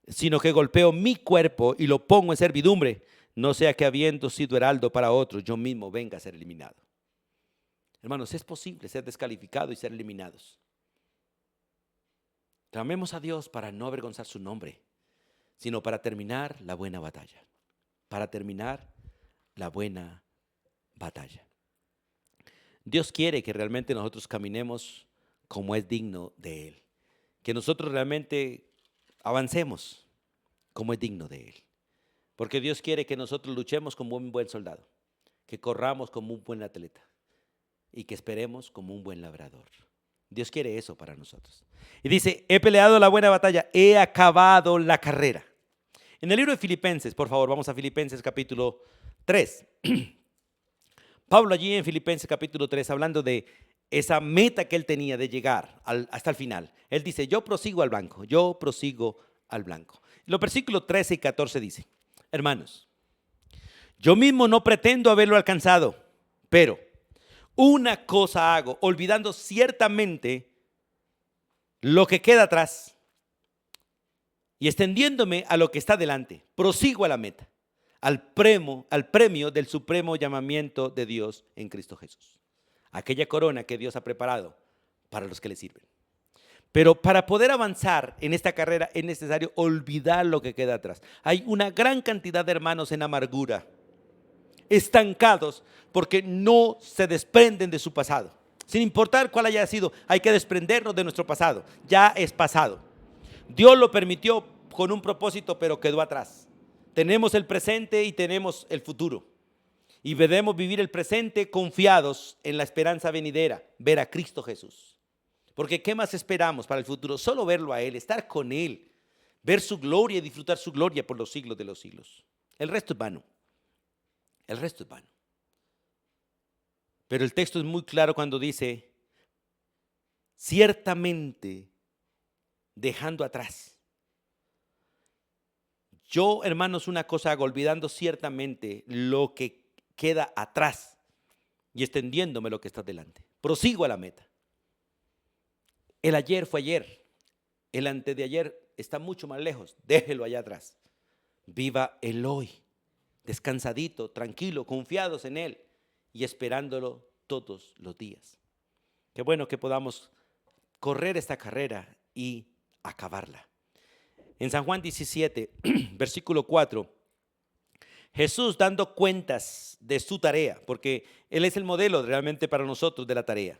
[SPEAKER 1] sino que golpeo mi cuerpo y lo pongo en servidumbre, no sea que habiendo sido heraldo para otros, yo mismo venga a ser eliminado. Hermanos, es posible ser descalificado y ser eliminados. Clamemos a Dios para no avergonzar su nombre, sino para terminar la buena batalla. Para terminar la buena batalla. Dios quiere que realmente nosotros caminemos como es digno de Él. Que nosotros realmente avancemos como es digno de Él. Porque Dios quiere que nosotros luchemos como un buen soldado, que corramos como un buen atleta y que esperemos como un buen labrador. Dios quiere eso para nosotros. Y dice: he peleado la buena batalla, he acabado la carrera. En el libro de Filipenses, por favor, vamos a Filipenses capítulo 3. Pablo allí en Filipenses capítulo 3, hablando de esa meta que él tenía de llegar hasta el final. Él dice, yo prosigo al blanco, yo prosigo al blanco. Los versículos 13 y 14 dice, hermanos, yo mismo no pretendo haberlo alcanzado, pero una cosa hago, olvidando ciertamente lo que queda atrás y extendiéndome a lo que está delante, prosigo a la meta, al premio del supremo llamamiento de Dios en Cristo Jesús. Aquella corona que Dios ha preparado para los que le sirven. Pero para poder avanzar en esta carrera es necesario olvidar lo que queda atrás. Hay una gran cantidad de hermanos en amargura, estancados porque no se desprenden de su pasado. Sin importar cuál haya sido, hay que desprendernos de nuestro pasado. Ya es pasado. Dios lo permitió con un propósito, pero quedó atrás. Tenemos el presente y tenemos el futuro. Y debemos vivir el presente confiados en la esperanza venidera, ver a Cristo Jesús. Porque ¿qué más esperamos para el futuro? Solo verlo a Él, estar con Él, ver su gloria y disfrutar su gloria por los siglos de los siglos. El resto es vano. El resto es vano. Pero el texto es muy claro cuando dice, ciertamente dejando atrás. Yo, hermanos, una cosa hago, olvidando ciertamente lo que queda atrás y extendiéndome lo que está delante. Prosigo a la meta. El ayer fue ayer, el antes de ayer está mucho más lejos, déjelo allá atrás. Viva el hoy, descansadito, tranquilo, confiados en Él y esperándolo todos los días. Qué bueno que podamos correr esta carrera y acabarla. En San Juan 17, versículo 4, Jesús dando cuentas de su tarea, porque Él es el modelo realmente para nosotros de la tarea.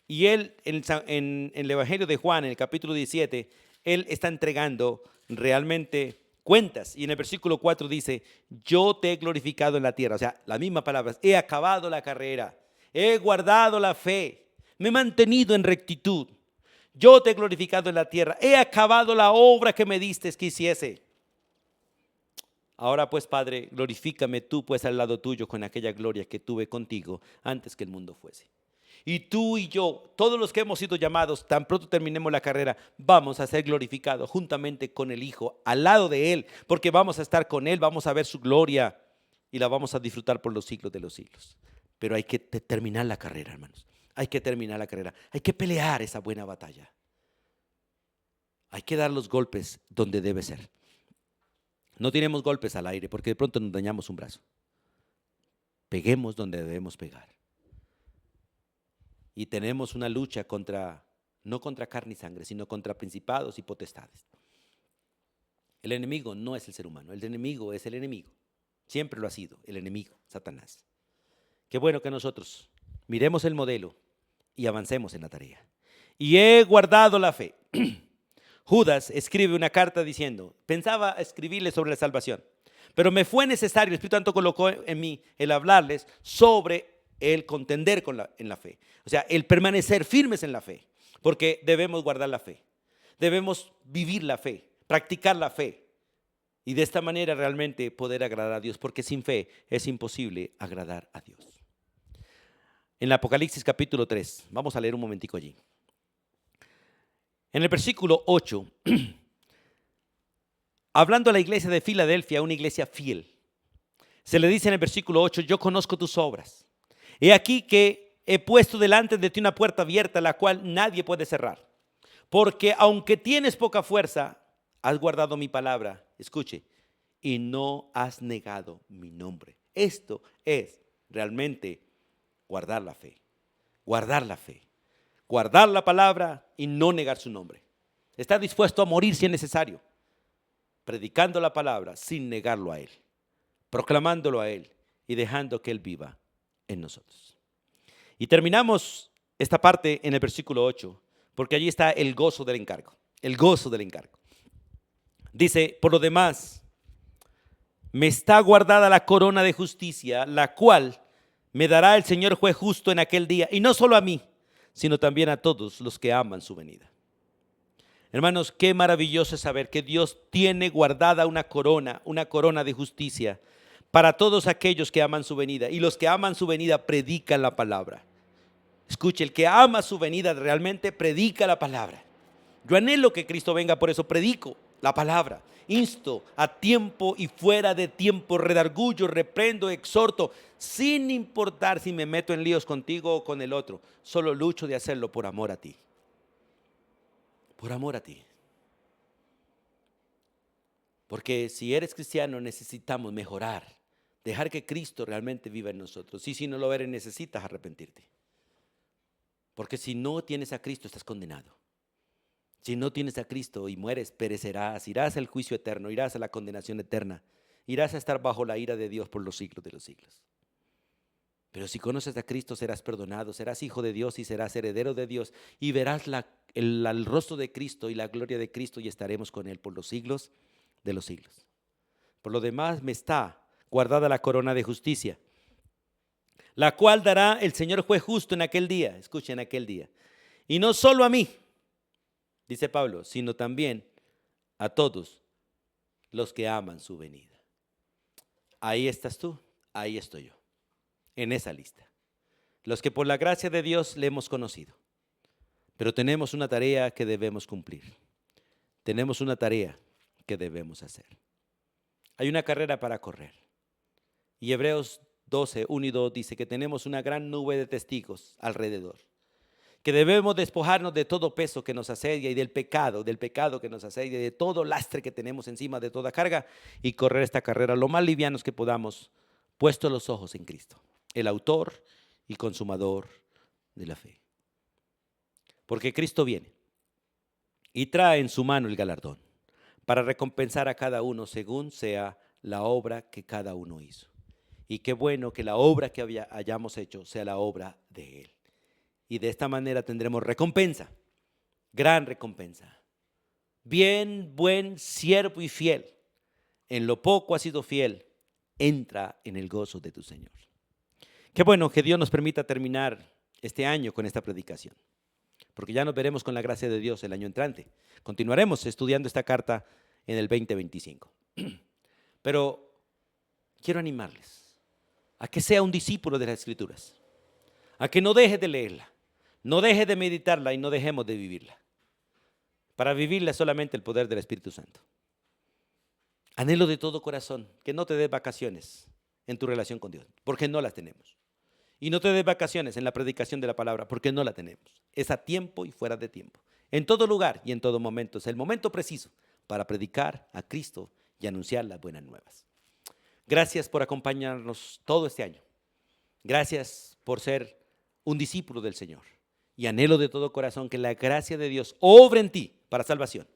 [SPEAKER 1] Y Él, en el Evangelio de Juan, en el capítulo 17, Él está entregando realmente cuentas. Y en el versículo 4 dice, yo te he glorificado en la tierra. O sea, las mismas palabras, he acabado la carrera, he guardado la fe, me he mantenido en rectitud. Yo te he glorificado en la tierra, he acabado la obra que me diste que hiciese. Ahora pues, Padre, glorifícame tú pues al lado tuyo con aquella gloria que tuve contigo antes que el mundo fuese. Y tú y yo, todos los que hemos sido llamados, tan pronto terminemos la carrera, vamos a ser glorificados juntamente con el Hijo, al lado de Él, porque vamos a estar con Él, vamos a ver su gloria y la vamos a disfrutar por los siglos de los siglos. Pero hay que terminar la carrera, hermanos. Hay que terminar la carrera. Hay que pelear esa buena batalla. Hay que dar los golpes donde debe ser. No tiremos golpes al aire porque de pronto nos dañamos un brazo. Peguemos donde debemos pegar. Y tenemos una lucha no contra carne y sangre, sino contra principados y potestades. El enemigo no es el ser humano, el enemigo es el enemigo. Siempre lo ha sido, el enemigo, Satanás. Qué bueno que nosotros miremos el modelo y avancemos en la tarea. Y he guardado la fe. Judas escribe una carta diciendo, pensaba escribirles sobre la salvación, pero me fue necesario, el Espíritu Santo colocó en mí el hablarles sobre el contender en la fe. O sea, el permanecer firmes en la fe, porque debemos guardar la fe. Debemos vivir la fe, practicar la fe. Y de esta manera realmente poder agradar a Dios, porque sin fe es imposible agradar a Dios. En el Apocalipsis capítulo 3, vamos a leer un momentico allí. En el versículo 8, hablando a la iglesia de Filadelfia, una iglesia fiel, se le dice en el versículo 8, yo conozco tus obras. He aquí que he puesto delante de ti una puerta abierta, la cual nadie puede cerrar. Porque aunque tienes poca fuerza, has guardado mi palabra, escuche, y no has negado mi nombre. Esto es realmente guardar la fe, guardar la fe, guardar la palabra y no negar su nombre. Está dispuesto a morir si es necesario, predicando la palabra sin negarlo a Él, proclamándolo a Él y dejando que Él viva en nosotros. Y terminamos esta parte en el versículo 8, porque allí está el gozo del encargo, el gozo del encargo. Dice, por lo demás, me está guardada la corona de justicia, la cual me dará el Señor juez justo en aquel día, y no solo a mí, sino también a todos los que aman su venida. Hermanos, qué maravilloso es saber que Dios tiene guardada una corona de justicia para todos aquellos que aman su venida. Y los que aman su venida predican la palabra. Escuche, el que ama su venida realmente predica la palabra. Yo anhelo que Cristo venga, por eso predico la palabra. Insto a tiempo y fuera de tiempo, redargullo, reprendo, exhorto, sin importar si me meto en líos contigo o con el otro. Solo lucho de hacerlo por amor a ti. Por amor a ti. Porque si eres cristiano necesitamos mejorar, dejar que Cristo realmente viva en nosotros. Y si no lo eres, necesitas arrepentirte. Porque si no tienes a Cristo, estás condenado. Si no tienes a Cristo y mueres, perecerás, irás al juicio eterno, irás a la condenación eterna, irás a estar bajo la ira de Dios por los siglos de los siglos. Pero si conoces a Cristo, serás perdonado, serás hijo de Dios y serás heredero de Dios y verás el rostro de Cristo y la gloria de Cristo y estaremos con Él por los siglos de los siglos. Por lo demás me está guardada la corona de justicia, la cual dará el Señor juez justo en aquel día. Escuchen, aquel día. Y no solo a mí, dice Pablo, sino también a todos los que aman su venida. Ahí estás tú, ahí estoy yo, en esa lista. Los que por la gracia de Dios le hemos conocido. Pero tenemos una tarea que debemos cumplir. Tenemos una tarea que debemos hacer. Hay una carrera para correr. Y Hebreos 12, 1 y 2 dice que tenemos una gran nube de testigos alrededor. Que debemos despojarnos de todo peso que nos asedia y del pecado que nos asedia, de todo lastre que tenemos encima, de toda carga, y correr esta carrera lo más livianos que podamos, puestos los ojos en Cristo, el autor y consumador de la fe. Porque Cristo viene y trae en su mano el galardón para recompensar a cada uno según sea la obra que cada uno hizo. Y qué bueno que la obra que hayamos hecho sea la obra de Él. Y de esta manera tendremos recompensa, gran recompensa. Bien, buen siervo y fiel. En lo poco has sido fiel, entra en el gozo de tu Señor. Qué bueno que Dios nos permita terminar este año con esta predicación, porque ya nos veremos con la gracia de Dios el año entrante. Continuaremos estudiando esta carta en el 2025. Pero quiero animarles a que sea un discípulo de las Escrituras, a que no deje de leerla, no deje de meditarla y no dejemos de vivirla. Para vivirla solamente el poder del Espíritu Santo. Anhelo de todo corazón que no te des vacaciones en tu relación con Dios, porque no las tenemos. Y no te des vacaciones en la predicación de la palabra, porque no la tenemos. Es a tiempo y fuera de tiempo. En todo lugar y en todo momento. Es el momento preciso para predicar a Cristo y anunciar las buenas nuevas. Gracias por acompañarnos todo este año. Gracias por ser un discípulo del Señor. Y anhelo de todo corazón que la gracia de Dios obre en ti para salvación,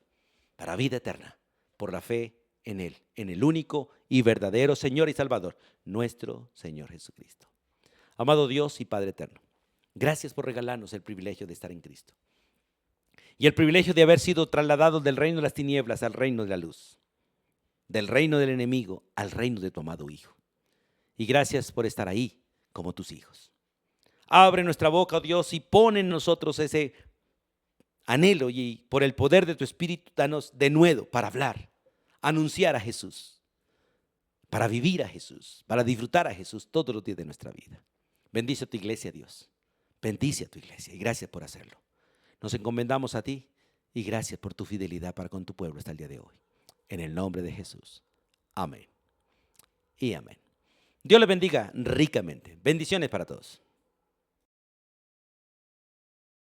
[SPEAKER 1] para vida eterna, por la fe en Él, en el único y verdadero Señor y Salvador, nuestro Señor Jesucristo. Amado Dios y Padre eterno, gracias por regalarnos el privilegio de estar en Cristo y el privilegio de haber sido trasladados del reino de las tinieblas al reino de la luz, del reino del enemigo al reino de tu amado Hijo. Y gracias por estar ahí como tus hijos. Abre nuestra boca, oh Dios, y pon en nosotros ese anhelo y por el poder de tu Espíritu, danos de nuevo para hablar, anunciar a Jesús, para vivir a Jesús, para disfrutar a Jesús todos los días de nuestra vida. Bendice a tu iglesia, Dios. Bendice a tu iglesia y gracias por hacerlo. Nos encomendamos a ti y gracias por tu fidelidad para con tu pueblo hasta el día de hoy. En el nombre de Jesús. Amén y amén. Dios les bendiga ricamente. Bendiciones para todos.